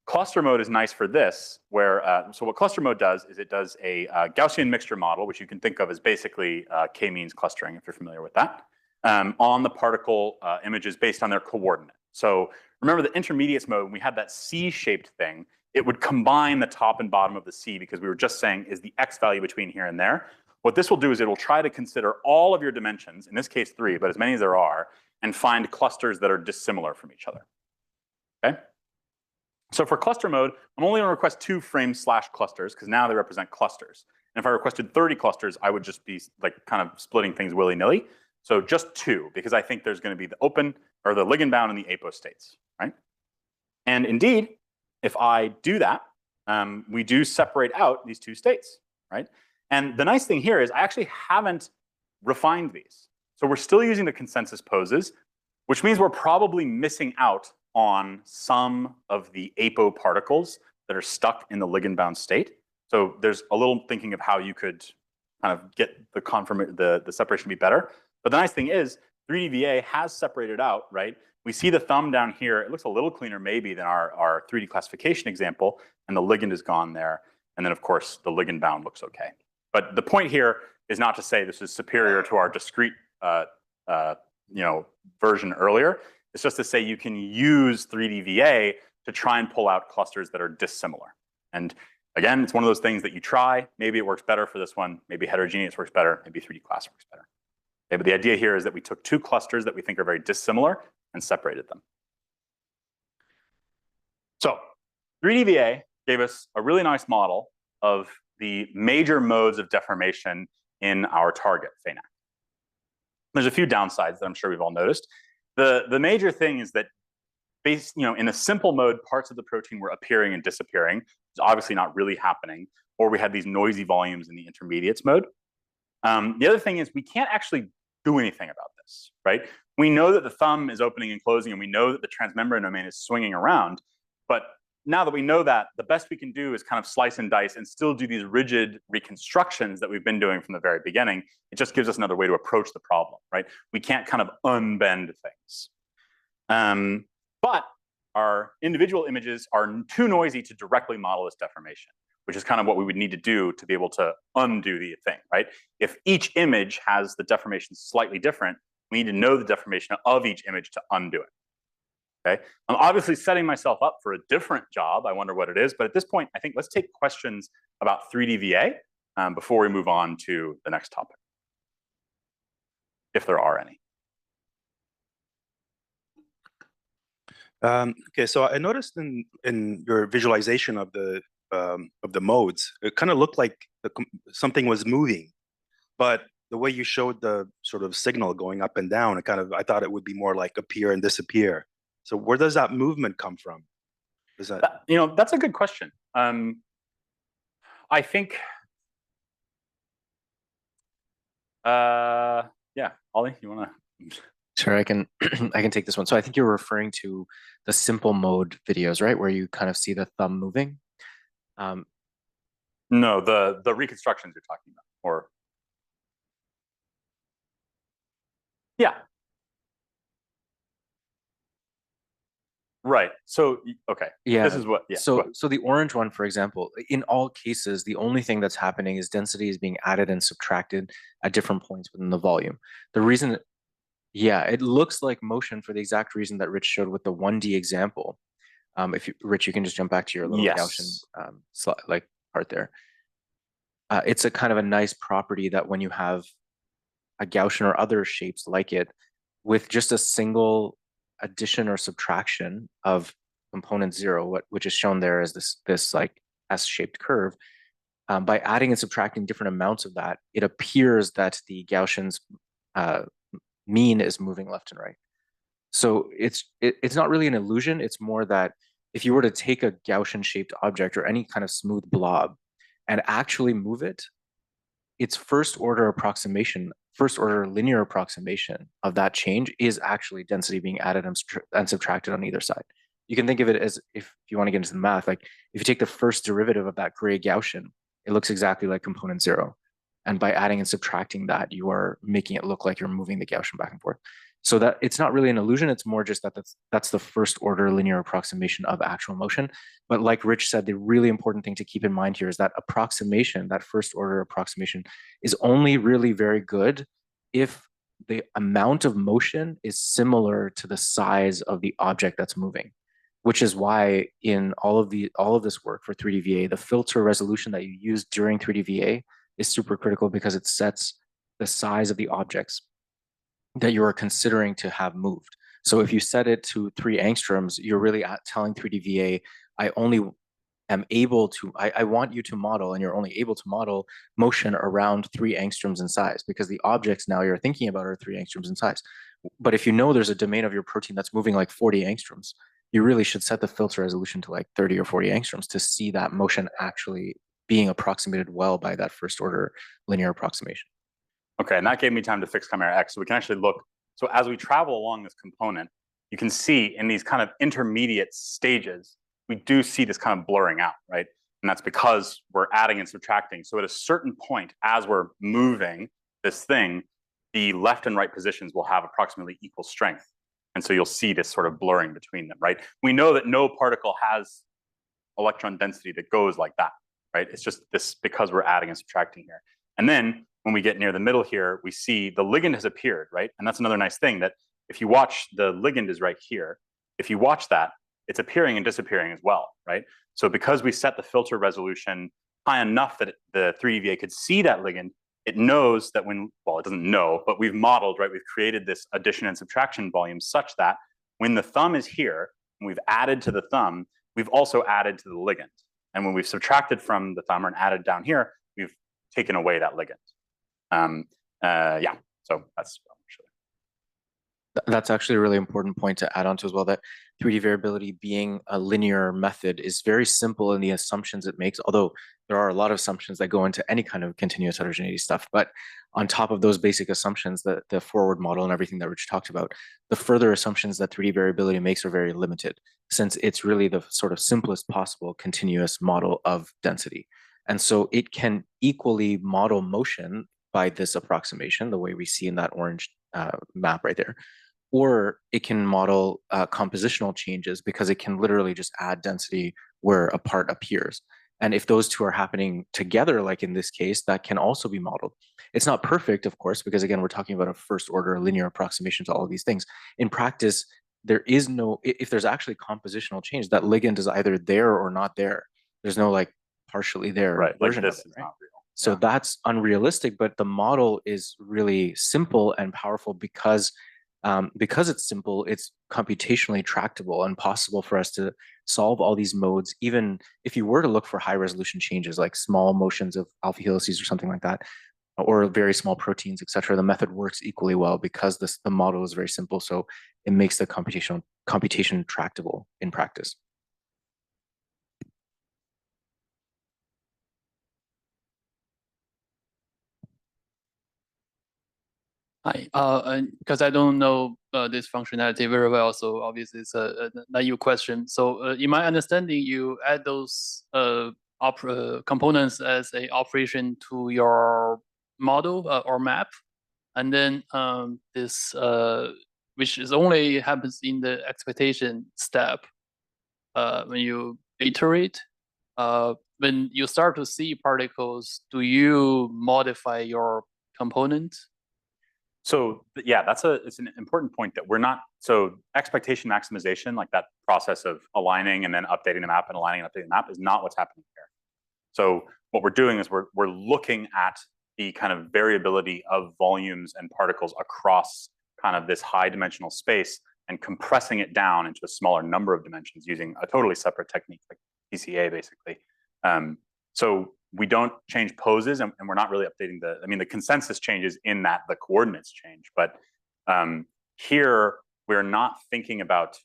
Cluster mode is nice for this, where, so what cluster mode does is it does a Gaussian mixture model, which you can think of as basically k-means clustering, if you're familiar with that, on the particle images based on their coordinate. So remember the intermediates mode, when we had that C-shaped thing, it would combine the top and bottom of the C because we were just saying, is the X value between here and there? What this will do is it will try to consider all of your dimensions, in this case 3, but as many as there are, and find clusters that are dissimilar from each other, okay? So for cluster mode, I'm only going to request 2 frame/clusters because now they represent clusters. And if I requested 30 clusters, I would just be like kind of splitting things willy-nilly. So just 2, because I think there's going to be the open or the ligand-bound and the apo states, right? And indeed, if I do that, we do separate out these 2 states, right? And the nice thing here is I actually haven't refined these. So we're still using the consensus poses, which means we're probably missing out on some of the apo particles that are stuck in the ligand-bound state. So there's a little thinking of how you could kind of get the separation to be better. But the nice thing is 3DVA has separated out, right? We see the thumb down here. It looks a little cleaner maybe than our 3D classification example, and the ligand is gone there. And then of course the ligand-bound looks okay. But the point here is not to say this is superior to our discrete version earlier. It's just to say you can use 3DVA to try and pull out clusters that are dissimilar. And again, it's one of those things that you try. Maybe it works better for this one. Maybe heterogeneous works better. Maybe 3D class works better. Okay, but the idea here is that we took 2 clusters that we think are very dissimilar and separated them. So 3DVA gave us a really nice model of the major modes of deformation in our target, FaNaC. There's a few downsides that I'm sure we've all noticed. The major thing is that in a simple mode, parts of the protein were appearing and disappearing. It's obviously not really happening. Or we had these noisy volumes in the intermediates mode. The other thing is we can't actually do anything about this, right? We know that the thumb is opening and closing, and we know that the transmembrane domain is swinging around. But now that we know that, the best we can do is kind of slice and dice and still do these rigid reconstructions that we've been doing from the very beginning. It just gives us another way to approach the problem, right? We can't kind of unbend things. But our individual images are too noisy to directly model this deformation, which is kind of what we would need to do to be able to undo the thing, right? If each image has the deformation slightly different, we need to know the deformation of each image to undo it. Okay, I'm obviously setting myself up for a different job. I wonder what it is, but at this point, I think let's take questions about 3D VA before we move on to the next topic, if there are any. Okay, so I noticed in your visualization of the modes, it kind of looked like something was moving, but the way you showed the sort of signal going up and down, I thought it would be more like appear and disappear. So where does that movement come from? Is that that's a good question. I think, yeah, Ollie, you want to? Sure, I can I can take this one. So I think you're referring to the simple mode videos, right, where you kind of see the thumb moving. No, the reconstructions you're talking about, or yeah. Right. So, okay. Yeah. This is what, yeah. So the orange one, for example, in all cases, the only thing that's happening is density is being added and subtracted at different points within the volume. The reason, yeah, it looks like motion for the exact reason that Rich showed with the 1D example. Rich, you can just jump back to your little Gaussian like part there. It's a kind of a nice property that when you have a Gaussian or other shapes like it, with just a single addition or subtraction of component 0, which is shown there as this like S-shaped curve, by adding and subtracting different amounts of that, it appears that the Gaussian's mean is moving left and right. So it's not really an illusion. It's more that if you were to take a Gaussian-shaped object or any kind of smooth blob and actually move it, its first order linear approximation of that change is actually density being added and subtracted on either side. You can think of it as, if you want to get into the math, like if you take the first derivative of that gray Gaussian, it looks exactly like component 0. And by adding and subtracting that, you are making it look like you're moving the Gaussian back and forth. So that it's not really an illusion. It's more just that that's the first order linear approximation of actual motion. But like Rich said, the really important thing to keep in mind here is that approximation, that first order approximation, is only really very good if the amount of motion is similar to the size of the object that's moving, which is why in all of this work for 3D VA, the filter resolution that you use during 3D VA is super critical because it sets the size of the objects that you are considering to have moved. So if you set it to 3 angstroms, you're really telling 3D VA, I only am able to, I want you to model, and you're only able to model motion around 3 angstroms in size, because the objects now you're thinking about are 3 angstroms in size. But if you know there's a domain of your protein that's moving like 40 angstroms, you really should set the filter resolution to like 30 or 40 angstroms to see that motion actually being approximated well by that first order linear approximation. Okay, and that gave me time to fix chimera X. So we can actually look. So as we travel along this component, you can see in these kind of intermediate stages, we do see this kind of blurring out, right? And that's because we're adding and subtracting. So at a certain point, as we're moving this thing, the left and right positions will have approximately equal strength. And so you'll see this sort of blurring between them, right? We know that no particle has electron density that goes like that, right? It's just this because we're adding and subtracting here. And then when we get near the middle here, we see the ligand has appeared, right? And that's another nice thing, that if you watch, the ligand is right here. If you watch that, it's appearing and disappearing as well, right? So because we set the filter resolution high enough that the 3D VA could see that ligand, it knows that well, it doesn't know, but we've modeled, right? We've created this addition and subtraction volume such that when the thumb is here, and we've added to the thumb, we've also added to the ligand. And when we've subtracted from the thumb and added down here, we've taken away that ligand. Yeah, so that's what I'm showing. That's actually a really important point to add on to as well, that 3D variability being a linear method is very simple in the assumptions it makes, although there are a lot of assumptions that go into any kind of continuous heterogeneity stuff. But on top of those basic assumptions, the forward model and everything that Rich talked about, the further assumptions that 3D variability makes are very limited, since it's really the sort of simplest possible continuous model of density. And so it can equally model motion by this approximation, the way we see in that orange map right there. Or it can model compositional changes because it can literally just add density where a part appears. And if those two are happening together, like in this case, that can also be modeled. It's not perfect, of course, because again, we're talking about a first order linear approximation to all of these things. In practice, there is no, if there's actually compositional change, that ligand is either there or not there. There's no like partially there version this of it, is right? not real. So that's unrealistic, but the model is really simple and powerful because it's simple, it's computationally tractable and possible for us to solve all these modes. Even if you were to look for high resolution changes like small motions of alpha helices or something like that, or very small proteins, etc., the method works equally well because the model is very simple. So it makes the computation tractable in practice. Hi, because I don't know this functionality very well, so obviously it's a naive question. So in my understanding, you add those components as a operation to your model or map, and then this, which is only happens in the expectation step when you iterate. When you start to see particles, do you modify your component? So yeah, it's an important point that we're not, so expectation maximization, like that process of aligning and then updating the map and aligning and updating the map is not what's happening here. So what we're doing is we're looking at the kind of variability of volumes and particles across kind of this high dimensional space and compressing it down into a smaller number of dimensions using a totally separate technique, like PCA basically. So we don't change poses, and we're not really updating the consensus changes in that the coordinates change, but here we're not thinking about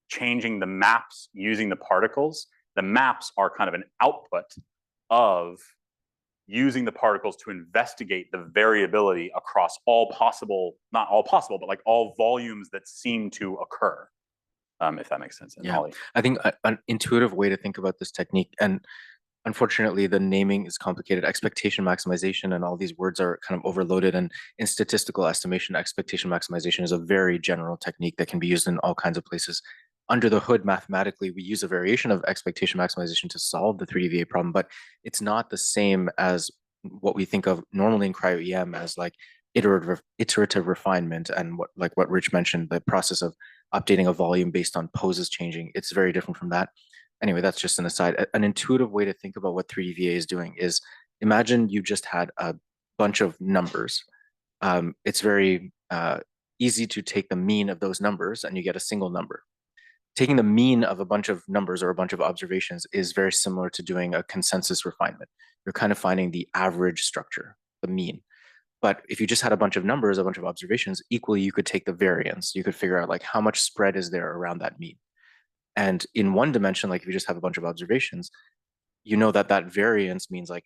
changing the maps using the particles. The maps are kind of an output of using the particles to investigate the variability across all possible, not all possible, but like all volumes that seem to occur, if that makes sense. And Yeah, Holly. I think an intuitive way to think about this technique, and unfortunately, the naming is complicated. Expectation maximization and all these words are kind of overloaded. And in statistical estimation, expectation maximization is a very general technique that can be used in all kinds of places. Under the hood, mathematically, we use a variation of expectation maximization to solve the 3D VA problem, but it's not the same as what we think of normally in cryo-EM as like iterative refinement and what Rich mentioned, the process of updating a volume based on poses changing. It's very different from that. Anyway, that's just an aside. An intuitive way to think about what 3D VA is doing is imagine you just had a bunch of numbers. It's very easy to take the mean of those numbers and you get a single number. Taking the mean of a bunch of numbers or a bunch of observations is very similar to doing a consensus refinement. You're kind of finding the average structure, the mean. But if you just had a bunch of numbers, a bunch of observations, equally you could take the variance. You could figure out like how much spread is there around that mean. And in one dimension, like if you just have a bunch of observations, you know that that variance means like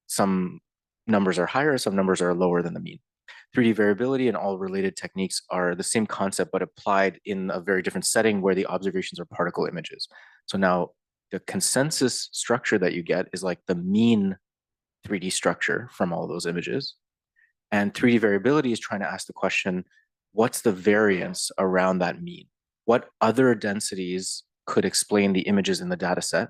some numbers are higher, some numbers are lower than the mean. 3D variability and all related techniques are the same concept, but applied in a very different setting where the observations are particle images. So now the consensus structure that you get is like the mean 3D structure from all those images. And 3D variability is trying to ask the question, what's the variance around that mean? What other densities could explain the images in the data set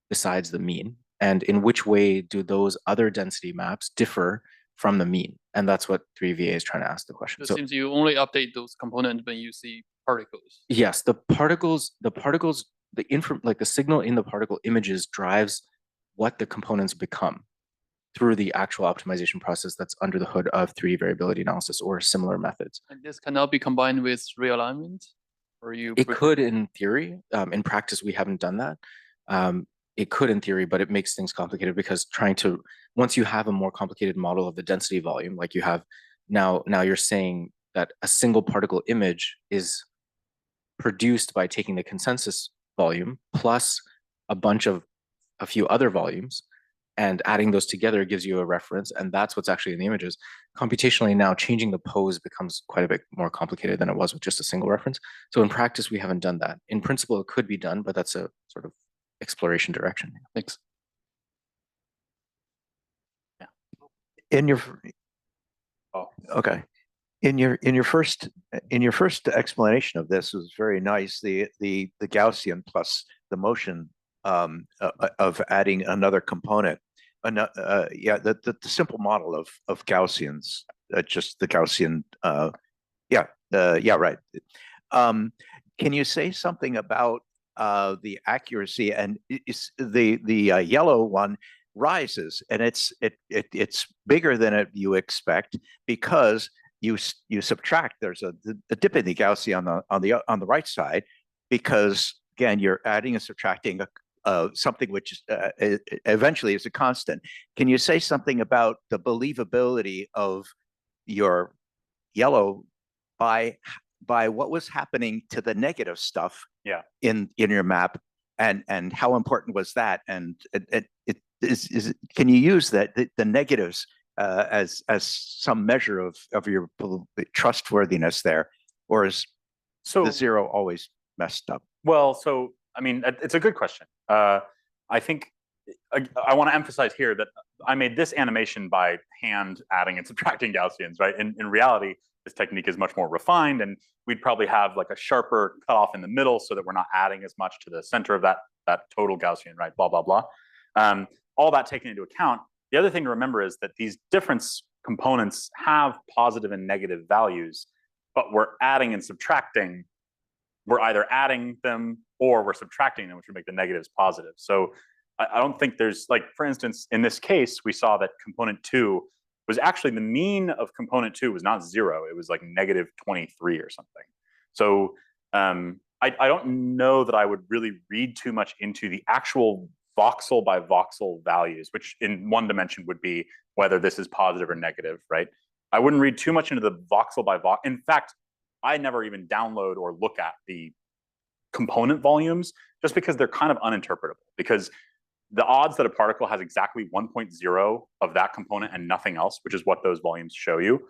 besides the mean? And in which way do those other density maps differ from the mean? And that's what 3VA is trying to ask the question. It So seems you only update those components when you see particles. yes, the signal in the particle images drives what the components become through the actual optimization process that's under the hood of 3D variability analysis or similar methods. And this cannot be combined with realignment? Or it could in theory. In practice, we haven't done that. It could in theory, but it makes things complicated because once you have a more complicated model of the density volume, like you have now you're saying that a single particle image is produced by taking the consensus volume plus a few other volumes, and adding those together gives you a reference, and that's what's actually in the images. Computationally now, changing the pose becomes quite a bit more complicated than it was with just a single reference. So in practice, we haven't done that. In principle, it could be done, but that's a sort of exploration direction. Thanks. In your Oh. okay, in your first explanation of this was very nice. The Gaussian plus the motion of adding another component. Yeah, the simple model of Gaussians, just the Gaussian. Yeah, right. Can you say something about the accuracy? And the yellow one rises, and it's bigger than you expect because you subtract. There's a dip in the Gaussian on the right side, because again you're adding and subtracting something which is, eventually is a constant. Can you say something about the believability of your yellow by what was happening to the negative stuff in your map, and how important was that? And can you use that the negatives as some measure of your trustworthiness there, or is the zero always messed up? Well, so I mean, it's a good question. I think I want to emphasize here that I made this animation by hand adding and subtracting Gaussians, right? In reality, this technique is much more refined, and we'd probably have like a sharper cutoff in the middle so that we're not adding as much to the center of that total Gaussian, right? Blah, blah, blah. All that taken into account, the other thing to remember is that these difference components have positive and negative values, but we're adding and subtracting. We're either adding them or we're subtracting them, which would make the negatives positive. So I don't think there's, like, for instance, in this case, we saw that component 2 was actually, the mean of component 2 was not 0. It was like -23 or something. So I don't know that I would really read too much into the actual voxel by voxel values, which in one dimension would be whether this is positive or negative, right? I wouldn't read too much into the voxel by voxel. In fact, I never even download or look at the component volumes, just because they're kind of uninterpretable, because the odds that a particle has exactly 1.0 of that component and nothing else, which is what those volumes show you,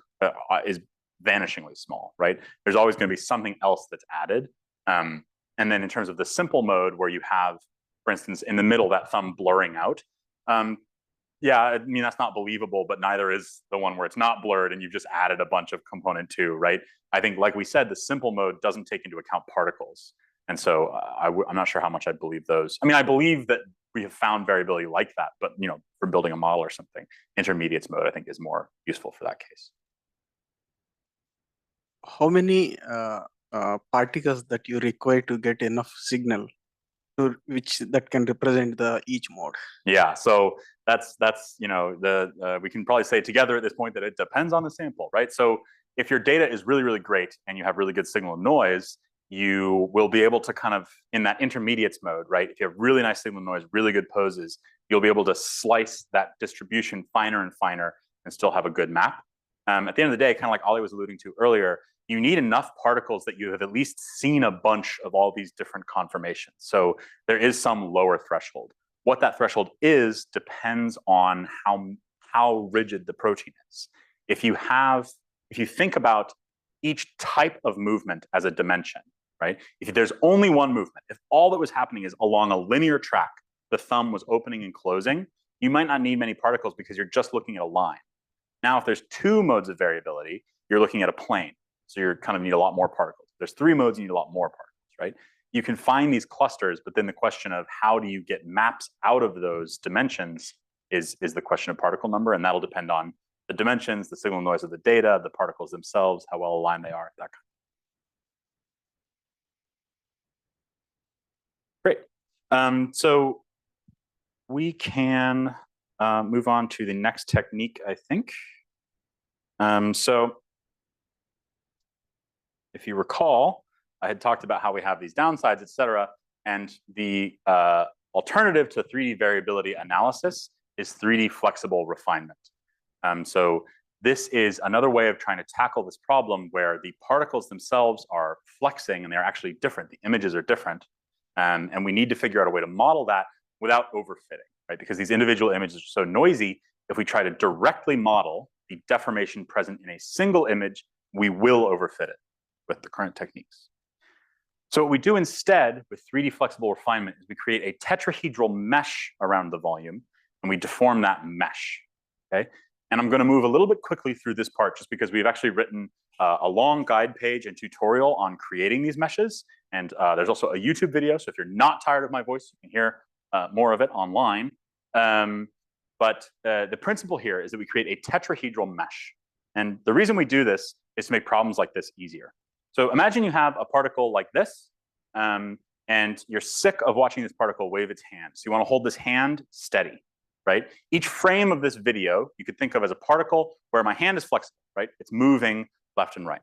is vanishingly small, right? There's always going to be something else that's added. And then in terms of the simple mode, where you have, for instance, in the middle, that thumb blurring out, yeah, I mean, that's not believable, but neither is the one where it's not blurred and you've just added a bunch of component 2, right? I think, like we said, the simple mode doesn't take into account particles. And so I'm not sure how much I believe those. I mean, I believe that we have found variability like that, but, you know, for building a model or something, intermediates mode, I think, is more useful for that case. How many particles that you require to get enough signal to which that can represent each mode? Yeah, so that's you know, we can probably say together at this point that it depends on the sample, right? So if your data is really, really great and you have really good signal and noise, you will be able to kind of, in that intermediates mode, right? If you have really nice signal and noise, really good poses, you'll be able to slice that distribution finer and finer and still have a good map. At the end of the day, kind of like Ollie was alluding to earlier, you need enough particles that you have at least seen a bunch of all these different conformations. So there is some lower threshold. What that threshold is depends on how rigid the protein is. If you think about each type of movement as a dimension, right? If there's only one movement, if all that was happening is along a linear track, the thumb was opening and closing, you might not need many particles because you're just looking at a line. Now, if there's 2 modes of variability, you're looking at a plane. So you kind of need a lot more particles. If there's 3 modes, you need a lot more particles, right? You can find these clusters, but then the question of how do you get maps out of those dimensions is the question of particle number, and that'll depend on the dimensions, the signal noise of the data, the particles themselves, how well aligned they are, that kind of. Great. So we can move on to the next technique, I think. So if you recall, I had talked about how we have these downsides, et cetera, and the alternative to 3D variability analysis is 3D flexible refinement. So this is another way of trying to tackle this problem where the particles themselves are flexing and they're actually different. The images are different. And we need to figure out a way to model that without overfitting, right? Because these individual images are so noisy, if we try to directly model the deformation present in a single image, we will overfit it with the current techniques. So what we do instead with 3D flexible refinement is we create a tetrahedral mesh around the volume, and we deform that mesh, okay? And I'm gonna move a little bit quickly through this part just because we've actually written a long guide page and tutorial on creating these meshes. And there's also a YouTube video, so if you're not tired of my voice, you can hear more of it online. But the principle here is that we create a tetrahedral mesh. And the reason we do this is to make problems like this easier. So imagine you have a particle like this, and you're sick of watching this particle wave its hand. So you want to hold this hand steady, right? Each frame of this video, you could think of as a particle where my hand is flexible, right? It's moving left and right,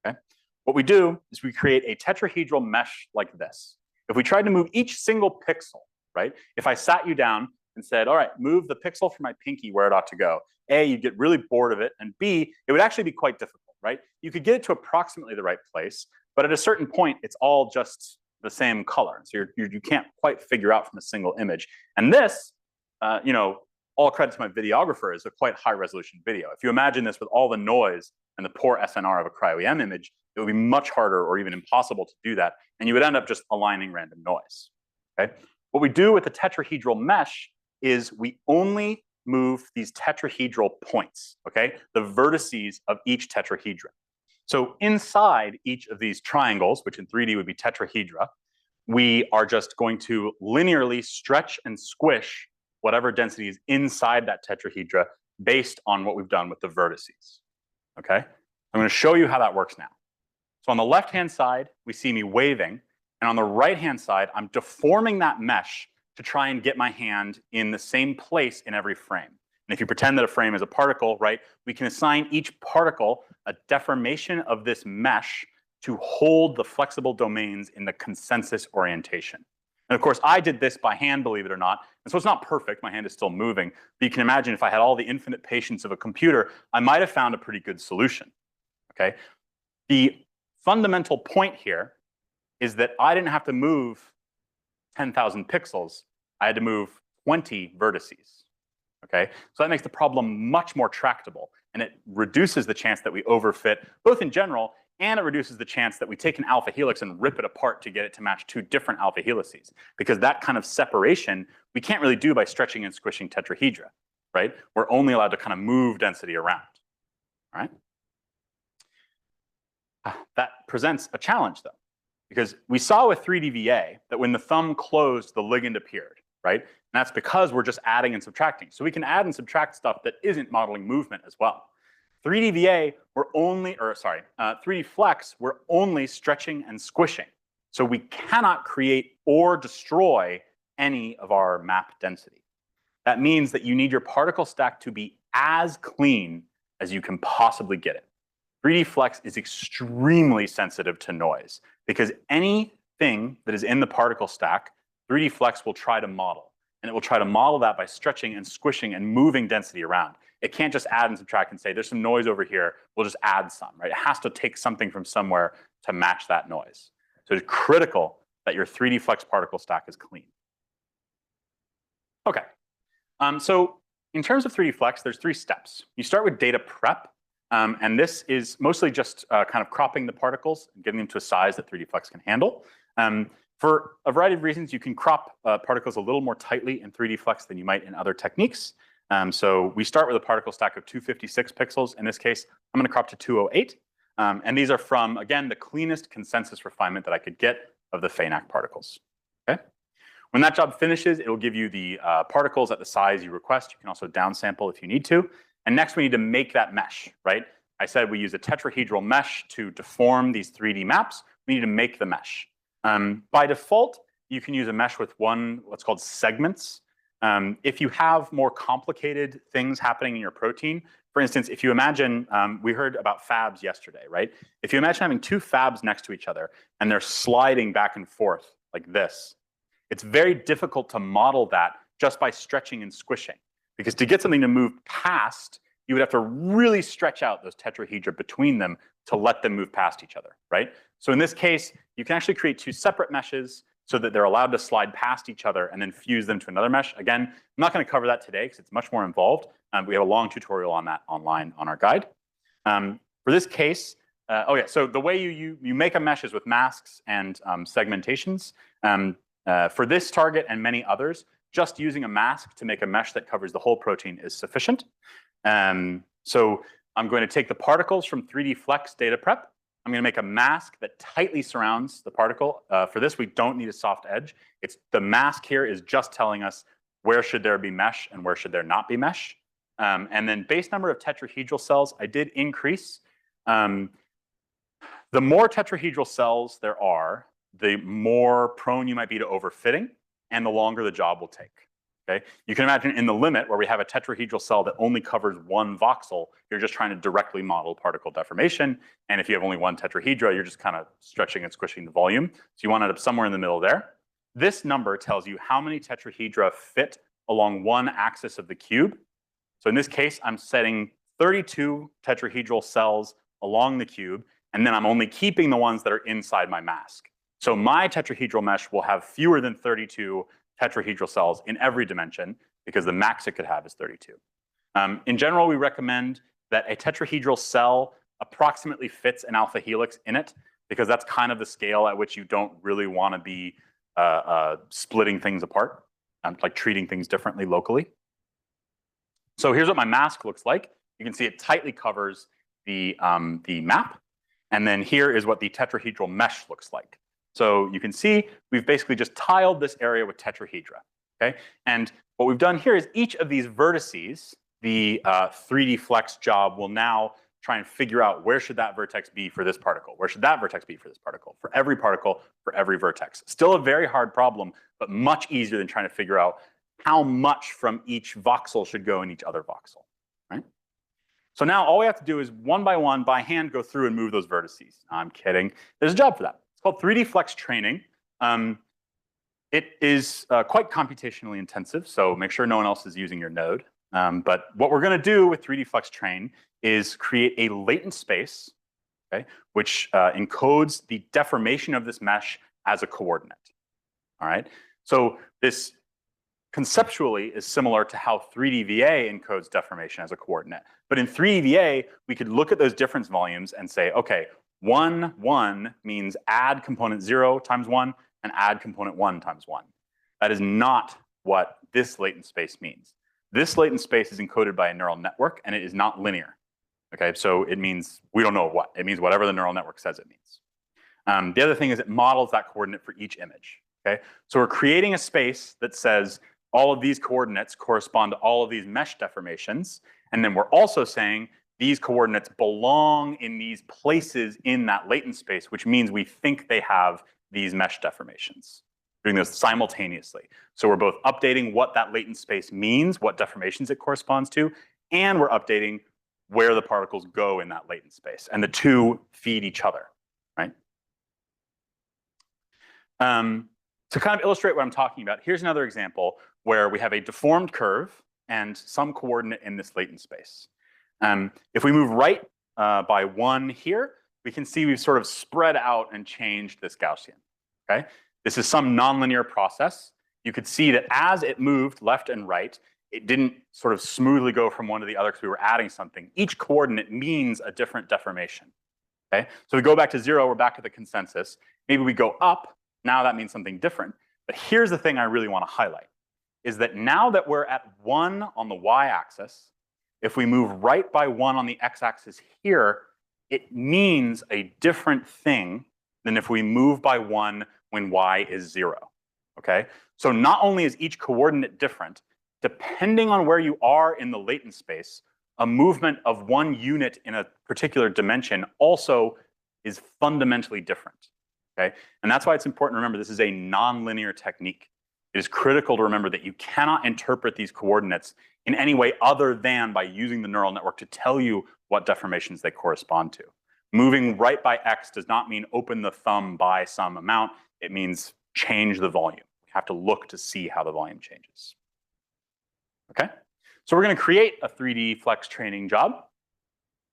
okay? What we do is we create a tetrahedral mesh like this. If we tried to move each single pixel, right? If I sat you down and said, all right, move the pixel from my pinky where it ought to go, A, you'd get really bored of it, and B, it would actually be quite difficult, right? You could get it to approximately the right place, but at a certain point, it's all just the same color. So you can't quite figure out from a single image. And this, you know, all credit to my videographer, is a quite high resolution video. If you imagine this with all the noise and the poor SNR of a cryo-EM image, it would be much harder or even impossible to do that. And you would end up just aligning random noise, okay? What we do with the tetrahedral mesh is we only move these tetrahedral points, okay? The vertices of each tetrahedron. So inside each of these triangles, which in 3D would be tetrahedra, we are just going to linearly stretch and squish whatever density is inside that tetrahedra based on what we've done with the vertices, okay? I'm gonna show you how that works now. So on the left-hand side, we see me waving, and on the right-hand side, I'm deforming that mesh to try and get my hand in the same place in every frame. And if you pretend that a frame is a particle, right, we can assign each particle a deformation of this mesh to hold the flexible domains in the consensus orientation. And of course, I did this by hand, believe it or not. And so it's not perfect, my hand is still moving. But you can imagine if I had all the infinite patience of a computer, I might have found a pretty good solution, okay? The fundamental point here is that I didn't have to move 10,000 pixels. I had to move 20 vertices, okay? So that makes the problem much more tractable, and it reduces the chance that we overfit, both in general, and it reduces the chance that we take an alpha helix and rip it apart to get it to match two different alpha helices, because that kind of separation we can't really do by stretching and squishing tetrahedra, right? We're only allowed to kind of move density around, all right? That presents a challenge, though, because we saw with 3DVA that when the thumb closed, the ligand appeared, right? And that's because we're just adding and subtracting. So we can add and subtract stuff that isn't modeling movement as well. 3DVA, 3D Flex, we're only stretching and squishing. So we cannot create or destroy any of our map density. That means that you need your particle stack to be as clean as you can possibly get it. 3D Flex is extremely sensitive to noise because anything that is in the particle stack, 3D Flex will try to model. And it will try to model that by stretching and squishing and moving density around. It can't just add and subtract and say, there's some noise over here, we'll just add some, right? It has to take something from somewhere to match that noise. So it's critical that your 3D Flex particle stack is clean. Okay, so in terms of 3D Flex, there's 3 steps. You start with data prep, and this is mostly just kind of cropping the particles and getting them to a size that 3D Flex can handle. For a variety of reasons, you can crop particles a little more tightly in 3D Flex than you might in other techniques. So we start with a particle stack of 256 pixels. In this case, I'm going to crop to 208. And these are from, again, the cleanest consensus refinement that I could get of the FaNaC particles. Okay? When that job finishes, it'll give you the particles at the size you request. You can also downsample if you need to. And next, we need to make that mesh, right? I said we use a tetrahedral mesh to deform these 3D maps. We need to make the mesh. By default, you can use a mesh with what's called segments. If you have more complicated things happening in your protein, for instance, if you imagine, we heard about fabs yesterday, right? If you imagine having 2 fabs next to each other and they're sliding back and forth like this, it's very difficult to model that just by stretching and squishing. Because to get something to move past, you would have to really stretch out those tetrahedra between them to let them move past each other, right? So in this case, you can actually create two separate meshes so that they're allowed to slide past each other and then fuse them to another mesh. Again, I'm not going to cover that today because it's much more involved. We have a long tutorial on that online on our guide. For this case, so the way you make a mesh is with masks and segmentations. For this target and many others, just using a mask to make a mesh that covers the whole protein is sufficient. So I'm going to take the particles from 3D Flex data prep. I'm going to make a mask that tightly surrounds the particle. For this, we don't need a soft edge. The mask here is just telling us where should there be mesh and where should there not be mesh. And then base number of tetrahedral cells, I did increase. The more tetrahedral cells there are, the more prone you might be to overfitting and the longer the job will take. Okay? You can imagine in the limit where we have a tetrahedral cell that only covers one voxel, you're just trying to directly model particle deformation. And if you have only one tetrahedra, you're just kind of stretching and squishing the volume. So you want it up somewhere in the middle there. This number tells you how many tetrahedra fit along one axis of the cube. So in this case, I'm setting 32 tetrahedral cells along the cube, and then I'm only keeping the ones that are inside my mask. So my tetrahedral mesh will have fewer than 32 tetrahedral cells in every dimension because the max it could have is 32. In general, we recommend that a tetrahedral cell approximately fits an alpha helix in it because that's kind of the scale at which you don't really want to be splitting things apart, like treating things differently locally. So here's what my mask looks like. You can see it tightly covers the map. And then here is what the tetrahedral mesh looks like. So you can see we've basically just tiled this area with tetrahedra. Okay? And what we've done here is each of these vertices, the 3D Flex job will now try and figure out where should that vertex be for this particle? Where should that vertex be for this particle? For every particle, for every vertex. Still a very hard problem, but much easier than trying to figure out how much from each voxel should go in each other voxel, right? So now all we have to do is one by hand, go through and move those vertices. I'm kidding. There's a job for that. It's called 3D Flex training. It is quite computationally intensive, so make sure no one else is using your node. But what we're going to do with 3D Flex train is create a latent space, okay, which encodes the deformation of this mesh as a coordinate. All right. So this conceptually is similar to how 3DVA encodes deformation as a coordinate. But in 3DVA, we could look at those difference volumes and say, okay, 1, 1 means add component 0 times 1 and add component 1 times 1. That is not what this latent space means. This latent space is encoded by a neural network and it is not linear. Okay, so it means we don't know what. It means whatever the neural network says it means. The other thing is it models that coordinate for each image. Okay, so we're creating a space that says all of these coordinates correspond to all of these mesh deformations. And then we're also saying these coordinates belong in these places in that latent space, which means we think they have these mesh deformations. Doing this simultaneously. So we're both updating what that latent space means, what deformations it corresponds to, and we're updating where the particles go in that latent space. And the two feed each other, right? To kind of illustrate what I'm talking about, here's another example where we have a deformed curve and some coordinate in this latent space. If we move right by 1 here, we can see we've sort of spread out and changed this Gaussian, okay? This is some nonlinear process. You could see that as it moved left and right, it didn't sort of smoothly go from one to the other because we were adding something. Each coordinate means a different deformation, okay? So we go back to 0, we're back to the consensus. Maybe we go up, now that means something different. But here's the thing I really want to highlight, is that now that we're at 1 on the y-axis, if we move right by 1 on the x-axis here, it means a different thing than if we move by 1 when y is 0, okay? So not only is each coordinate different, depending on where you are in the latent space, a movement of 1 unit in a particular dimension also is fundamentally different, okay? And that's why it's important to remember this is a nonlinear technique. It is critical to remember that you cannot interpret these coordinates in any way other than by using the neural network to tell you what deformations they correspond to. Moving right by x does not mean open the thumb by some amount. It means change the volume. We have to look to see how the volume changes. Okay? So we're going to create a 3D Flex training job.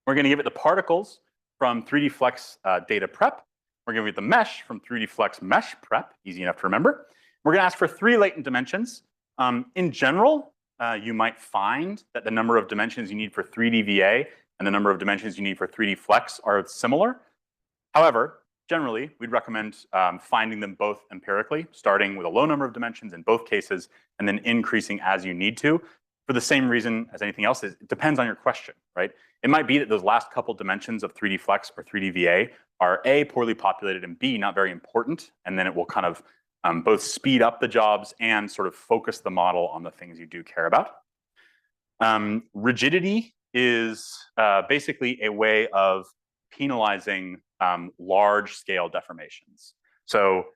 We're going to give it the particles from 3D Flex data prep. We're going to give it the mesh from 3D Flex mesh prep, easy enough to remember. We're going to ask for 3 latent dimensions. In general, you might find that the number of dimensions you need for 3D VA and the number of dimensions you need for 3D Flex are similar. However, generally, we'd recommend finding them both empirically, starting with a low number of dimensions in both cases, and then increasing as you need to. For the same reason as anything else, it depends on your question, right? It might be that those last couple dimensions of 3D Flex or 3D VA are A, poorly populated, and B, not very important, and then it will kind of both speed up the jobs and sort of focus the model on the things you do care about. Rigidity is basically a way of penalizing large-scale deformations. So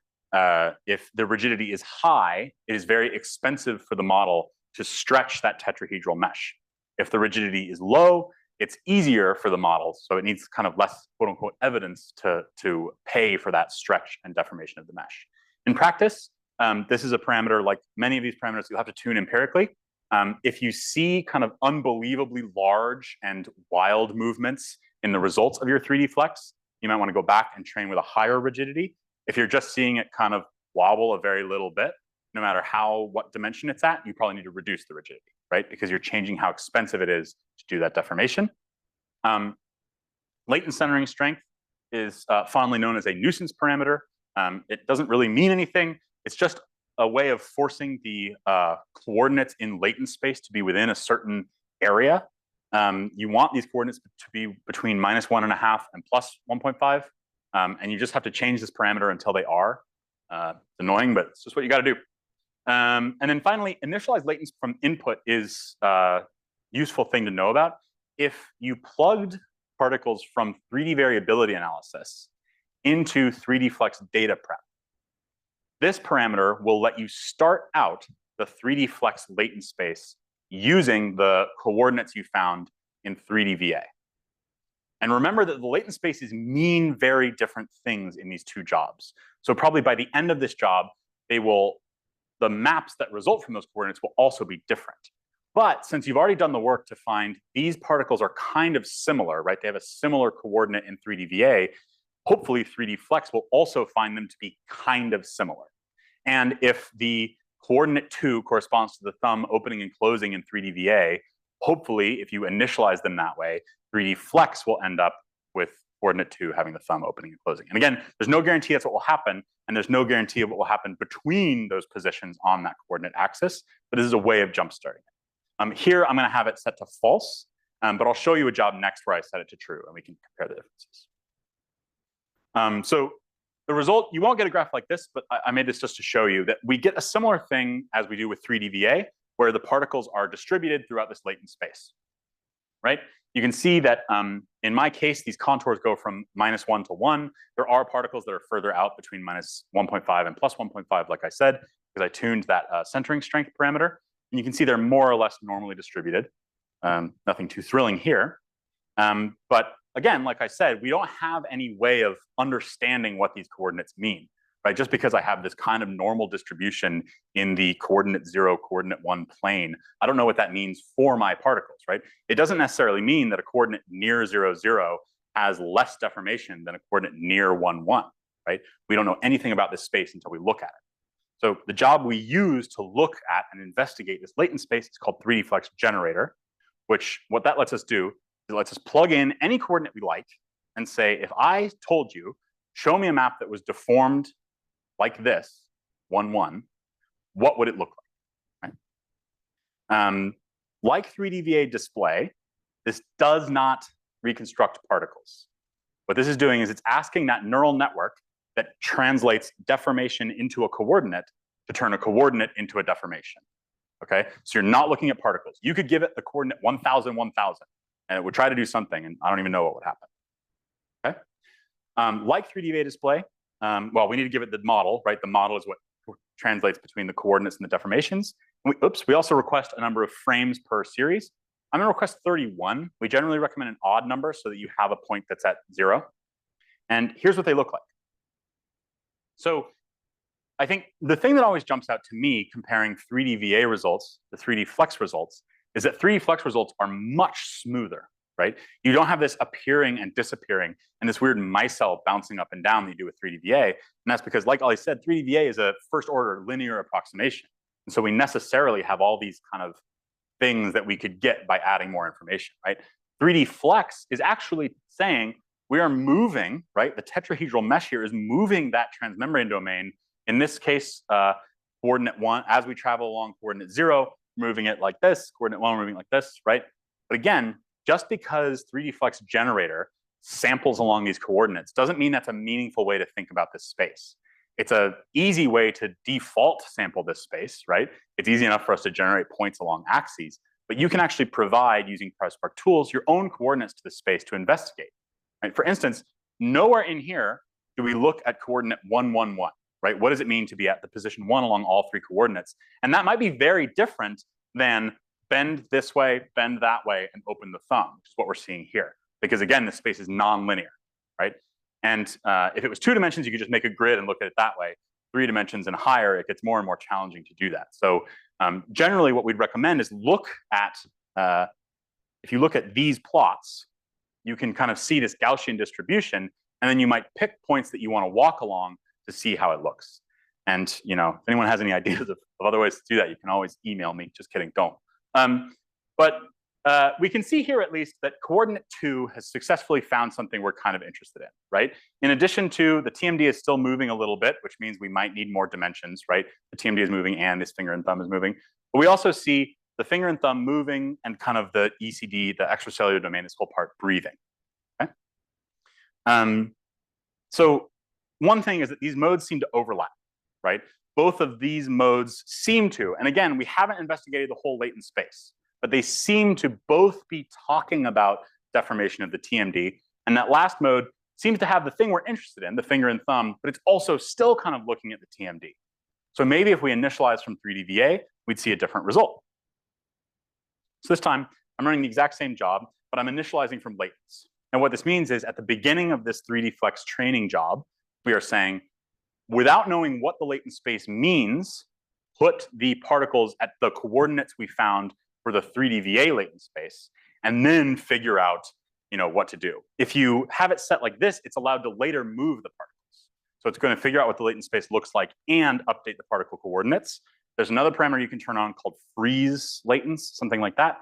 if the rigidity is high, it is very expensive for the model to stretch that tetrahedral mesh. If the rigidity is low, it's easier for the model, so it needs kind of less quote-unquote evidence to pay for that stretch and deformation of the mesh. In practice, this is a parameter, like many of these parameters, you'll have to tune empirically. If you see kind of unbelievably large and wild movements in the results of your 3D Flex, you might want to go back and train with a higher rigidity. If you're just seeing it kind of wobble a very little bit, no matter what dimension it's at, you probably need to reduce the rigidity, right? Because you're changing how expensive it is to do that deformation. Latent centering strength is fondly known as a nuisance parameter. It doesn't really mean anything. It's just a way of forcing the coordinates in latent space to be within a certain area. You want these coordinates to be between -1.5 and +1.5. And you just have to change this parameter until they are. It's annoying, but it's just what you got to do. And then finally, initialized latence from input is a useful thing to know about. If you plugged particles from 3D variability analysis into 3D Flex data prep, this parameter will let you start out the 3D Flex latent space using the coordinates you found in 3D VA. And remember that the latent spaces mean very different things in these two jobs. So probably by the end of this job, the maps that result from those coordinates will also be different. But since you've already done the work to find these particles are kind of similar, right? They have a similar coordinate in 3D VA. Hopefully 3D Flex will also find them to be kind of similar. And if the coordinate 2 corresponds to the thumb opening and closing in 3D VA, hopefully if you initialize them that way, 3D Flex will end up with coordinate 2 having the thumb opening and closing. And again, there's no guarantee that's what will happen, and there's no guarantee of what will happen between those positions on that coordinate axis, but this is a way of jumpstarting it. Here, I'm going to have it set to false, but I'll show you a job next where I set it to true, and we can compare the differences. So the result, you won't get a graph like this, but I made this just to show you that we get a similar thing as we do with 3D VA, where the particles are distributed throughout this latent space, right? You can see that in my case, these contours go from -1 to 1. There are particles that are further out between -1.5 and +1.5, like I said, because I tuned that centering strength parameter. And you can see they're more or less normally distributed. Nothing too thrilling here. But again, like I said, we don't have any way of understanding what these coordinates mean, right? Just because I have this kind of normal distribution in the coordinate 0, coordinate 1 plane, I don't know what that means for my particles, right? It doesn't necessarily mean that a coordinate near 0, 0 has less deformation than a coordinate near 1, 1, right? We don't know anything about this space until we look at it. So the job we use to look at and investigate this latent space is called 3D Flex Generator, which what that lets us do is it lets us plug in any coordinate we like and say, if I told you, show me a map that was deformed like this, 1, 1, what would it look like? Right? Like 3D VA display, this does not reconstruct particles. What this is doing is it's asking that neural network that translates deformation into a coordinate to turn a coordinate into a deformation. Okay, so you're not looking at particles. You could give it the coordinate 1,000, 1,000, and it would try to do something, and I don't even know what would happen. Okay, like 3D VA display, well, we need to give it the model, right? The model is what translates between the coordinates and the deformations. And we also request a number of frames per series. I'm going to request 31. We generally recommend an odd number so that you have a point that's at 0. And here's what they look like. So I think the thing that always jumps out to me comparing 3D VA results to 3D Flex results is that 3D Flex results are much smoother, right? You don't have this appearing and disappearing and this weird micelle bouncing up and down that you do with 3D-VA. And that's because, like Ollie said, 3D-VA is a first-order linear approximation. And so we necessarily have all these kind of things that we could get by adding more information, right? 3D Flex is actually saying we are moving, right? The tetrahedral mesh here is moving that transmembrane domain. In this case, coordinate 1, as we travel along coordinate 0, moving it like this, coordinate 1, moving like this, right? But again, just because 3D Flex generator samples along these coordinates doesn't mean that's a meaningful way to think about this space. It's an easy way to default sample this space, right? It's easy enough for us to generate points along axes, but you can actually provide, using CryoSPARC tools, your own coordinates to the space to investigate, right? For instance, nowhere in here do we look at coordinate 1, 1, 1, right? What does it mean to be at the position 1 along all 3 coordinates? And that might be very different than bend this way, bend that way, and open the thumb, which is what we're seeing here. Because again, this space is nonlinear, right? And if it was 2 dimensions, you could just make a grid and look at it that way. 3 dimensions and higher, it gets more and more challenging to do that. So generally what we'd recommend is look at, if you look at these plots, you can kind of see this Gaussian distribution, and then you might pick points that you want to walk along to see how it looks. And you know, if anyone has any ideas of other ways to do that, you can always email me. Just kidding, don't. But we can see here at least that coordinate 2 has successfully found something we're kind of interested in, right? In addition to the TMD is still moving a little bit, which means we might need more dimensions, right? The TMD is moving and this finger and thumb is moving. But we also see the finger and thumb moving and kind of the ECD, the extracellular domain, this whole part breathing, okay? So one thing is that these modes seem to overlap, right? Both of these modes seem to, and again, we haven't investigated the whole latent space, but they seem to both be talking about deformation of the TMD. And that last mode seems to have the thing we're interested in, the finger and thumb, but it's also still kind of looking at the TMD. So maybe if we initialize from 3D-VA, we'd see a different result. So this time, I'm running the exact same job, but I'm initializing from latents. And what this means is at the beginning of this 3D Flex training job, we are saying, without knowing what the latent space means, put the particles at the coordinates we found for the 3D-VA latent space, and then figure out, you know, what to do. If you have it set like this, it's allowed to later move the particles. So it's going to figure out what the latent space looks like and update the particle coordinates. There's another parameter you can turn on called freeze latents, something like that,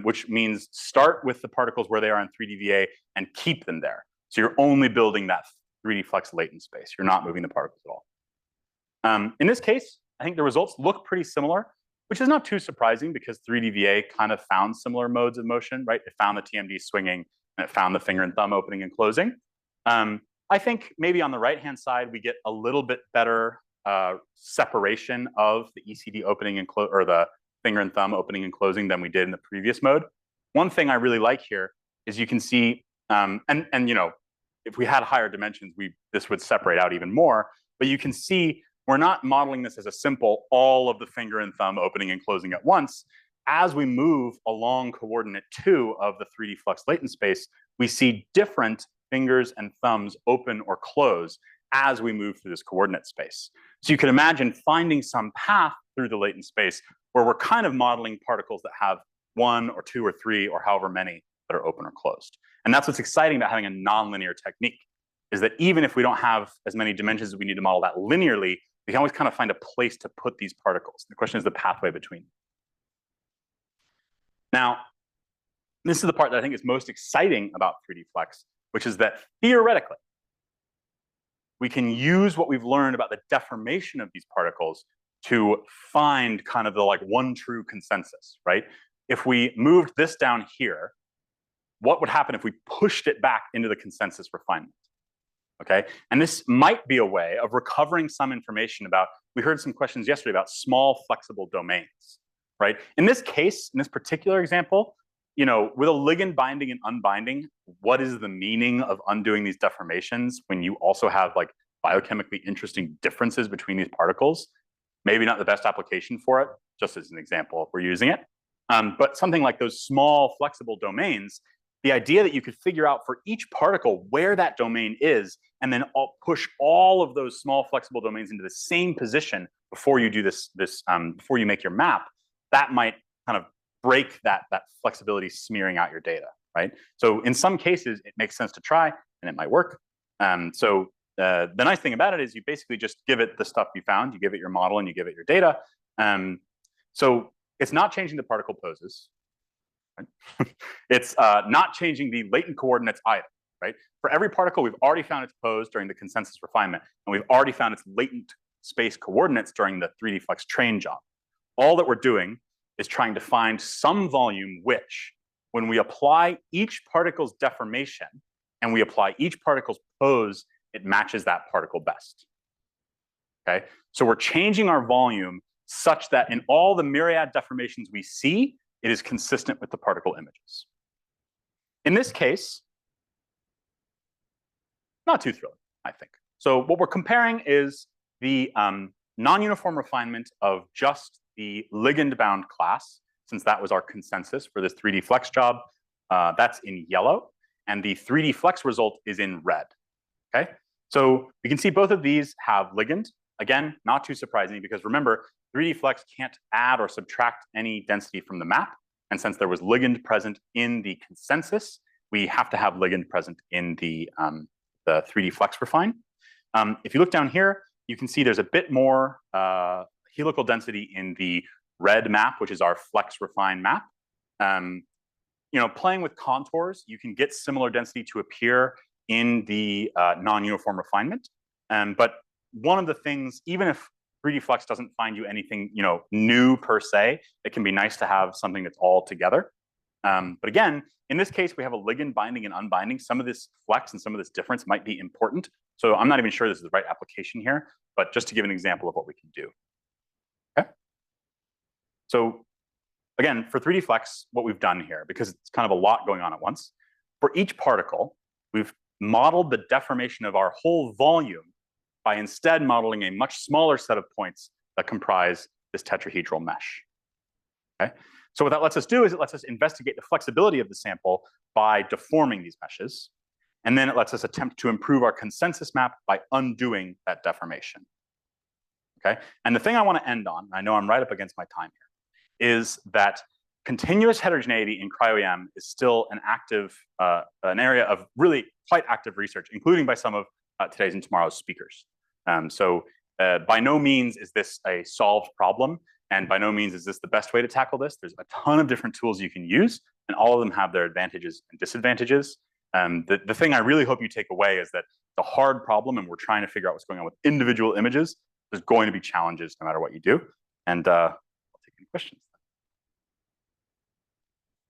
which means start with the particles where they are in 3D-VA and keep them there. So you're only building that 3D Flex latent space. You're not moving the particles at all. In this case, I think the results look pretty similar, which is not too surprising because 3D-VA kind of found similar modes of motion, right? It found the TMD swinging and it found the finger and thumb opening and closing. I think maybe on the right-hand side, we get a little bit better separation of the ECD opening and close, or the finger and thumb opening and closing than we did in the previous mode. One thing I really like here is you can see, and you know, if we had higher dimensions, this would separate out even more, but you can see we're not modeling this as a simple all of the finger and thumb opening and closing at once. As we move along coordinate 2 of the 3D Flex latent space, we see different fingers and thumbs open or close as we move through this coordinate space. So you can imagine finding some path through the latent space where we're kind of modeling particles that have 1 or 2 or 3 or however many that are open or closed. And that's what's exciting about having a nonlinear technique, is that even if we don't have as many dimensions as we need to model that linearly, we can always kind of find a place to put these particles. The question is the pathway between. Now, this is the part that I think is most exciting about 3D Flex, which is that theoretically, we can use what we've learned about the deformation of these particles to find kind of the like one true consensus, right? If we moved this down here, what would happen if we pushed it back into the consensus refinement? Okay, and this might be a way of recovering some information about, we heard some questions yesterday about small flexible domains, right? In this case, in this particular example, you know, with a ligand binding and unbinding, what is the meaning of undoing these deformations when you also have like biochemically interesting differences between these particles? Maybe not the best application for it, just as an example if we're using it. But something like those small flexible domains, the idea that you could figure out for each particle where that domain is, and then push all of those small flexible domains into the same position before you do this, before you make your map, that might kind of break that flexibility smearing out your data, right? So in some cases, it makes sense to try, and it might work. So the nice thing about it is you basically just give it the stuff you found, you give it your model, and you give it your data. So it's not changing the particle poses. Right? It's not changing the latent coordinates either, right? For every particle, we've already found its pose during the consensus refinement, and we've already found its latent space coordinates during the 3D Flex train job. All that we're doing is trying to find some volume which, when we apply each particle's deformation and we apply each particle's pose, it matches that particle best. Okay, so we're changing our volume such that in all the myriad deformations we see, it is consistent with the particle images. In this case, not too thrilling, I think. So what we're comparing is the non-uniform refinement of just the ligand-bound class, since that was our consensus for this 3D Flex job. That's in yellow, and the 3D Flex result is in red. Okay, so we can see both of these have ligand. Again, not too surprising, because remember, 3D Flex can't add or subtract any density from the map. And since there was ligand present in the consensus, we have to have ligand present in the 3D Flex refine. If you look down here, you can see there's a bit more helical density in the red map, which is our Flex refine map. You know, playing with contours, you can get similar density to appear in the non-uniform refinement. But one of the things, even if 3D Flex doesn't find you anything, you know, new per se, it can be nice to have something that's all together. But again, in this case, we have a ligand binding and unbinding. Some of this flex and some of this difference might be important. So I'm not even sure this is the right application here, but just to give an example of what we can do. Okay. So again, for 3D Flex, what we've done here, because it's kind of a lot going on at once, for each particle, we've modeled the deformation of our whole volume by instead modeling a much smaller set of points that comprise this tetrahedral mesh. Okay? So what that lets us do is it lets us investigate the flexibility of the sample by deforming these meshes. And then it lets us attempt to improve our consensus map by undoing that deformation. Okay? And the thing I want to end on, I know I'm right up against my time here, is that continuous heterogeneity in cryo-EM is still an active, an area of really quite active research, including by some of today's and tomorrow's speakers. So by no means is this a solved problem, and by no means is this the best way to tackle this. There's a ton of different tools you can use, and all of them have their advantages and disadvantages. The thing I really hope you take away is that it's a hard problem, and we're trying to figure out what's going on with individual images. There's going to be challenges no matter what you do. And I'll take any questions.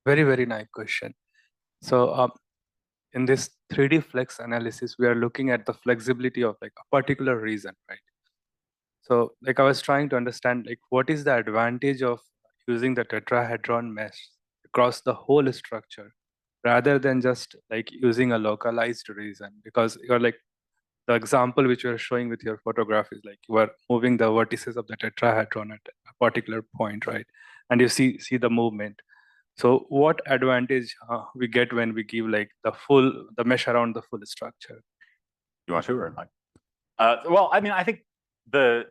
Very, very nice question. So in this 3D Flex analysis, we are looking at the flexibility of like a particular region, right? So like I was trying to understand like what is the advantage of using the tetrahedron mesh across the whole structure rather than just like using a localized region, because you're like the example which you're showing with your photograph is like you are moving the vertices of the tetrahedron at a particular point, right? And you see the movement. So what advantage we get when we give like the mesh around the full structure? You want to or not? Well, I mean, I think the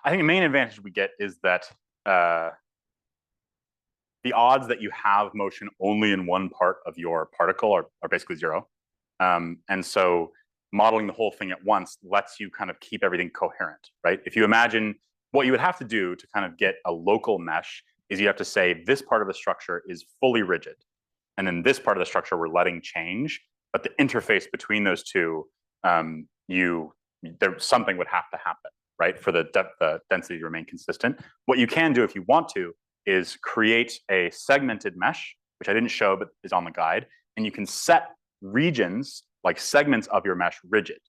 main advantage we get is that the odds that you have motion only in one part of your particle are basically zero. And so modeling the whole thing at once lets you kind of keep everything coherent, right? If you imagine what you would have to do to kind of get a local mesh is you have to say this part of the structure is fully rigid, and then this part of the structure we're letting change, but the interface between those two, something would have to happen, right, for the density to remain consistent. What you can do if you want to is create a segmented mesh, which I didn't show but is on the guide, and you can set regions, like segments of your mesh, rigid.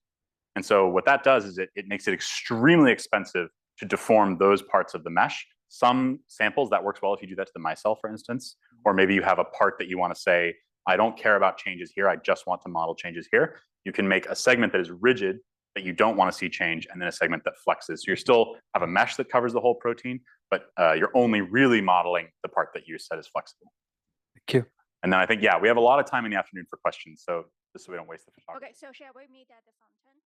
And so what that does is it makes it extremely expensive to deform those parts of the mesh. Some samples that works well if you do that to the micelle, for instance, or maybe you have a part that you want to say, I don't care about changes here, I just want to model changes here. You can make a segment that is rigid that you don't want to see change, and then a segment that flexes. So you still have a mesh that covers the whole protein, but you're only really modeling the part that you said is flexible. Thank you. And then I think, yeah, we have a lot of time in the afternoon for questions, so just so we don't waste the time. Okay, so shall we meet at the fountain?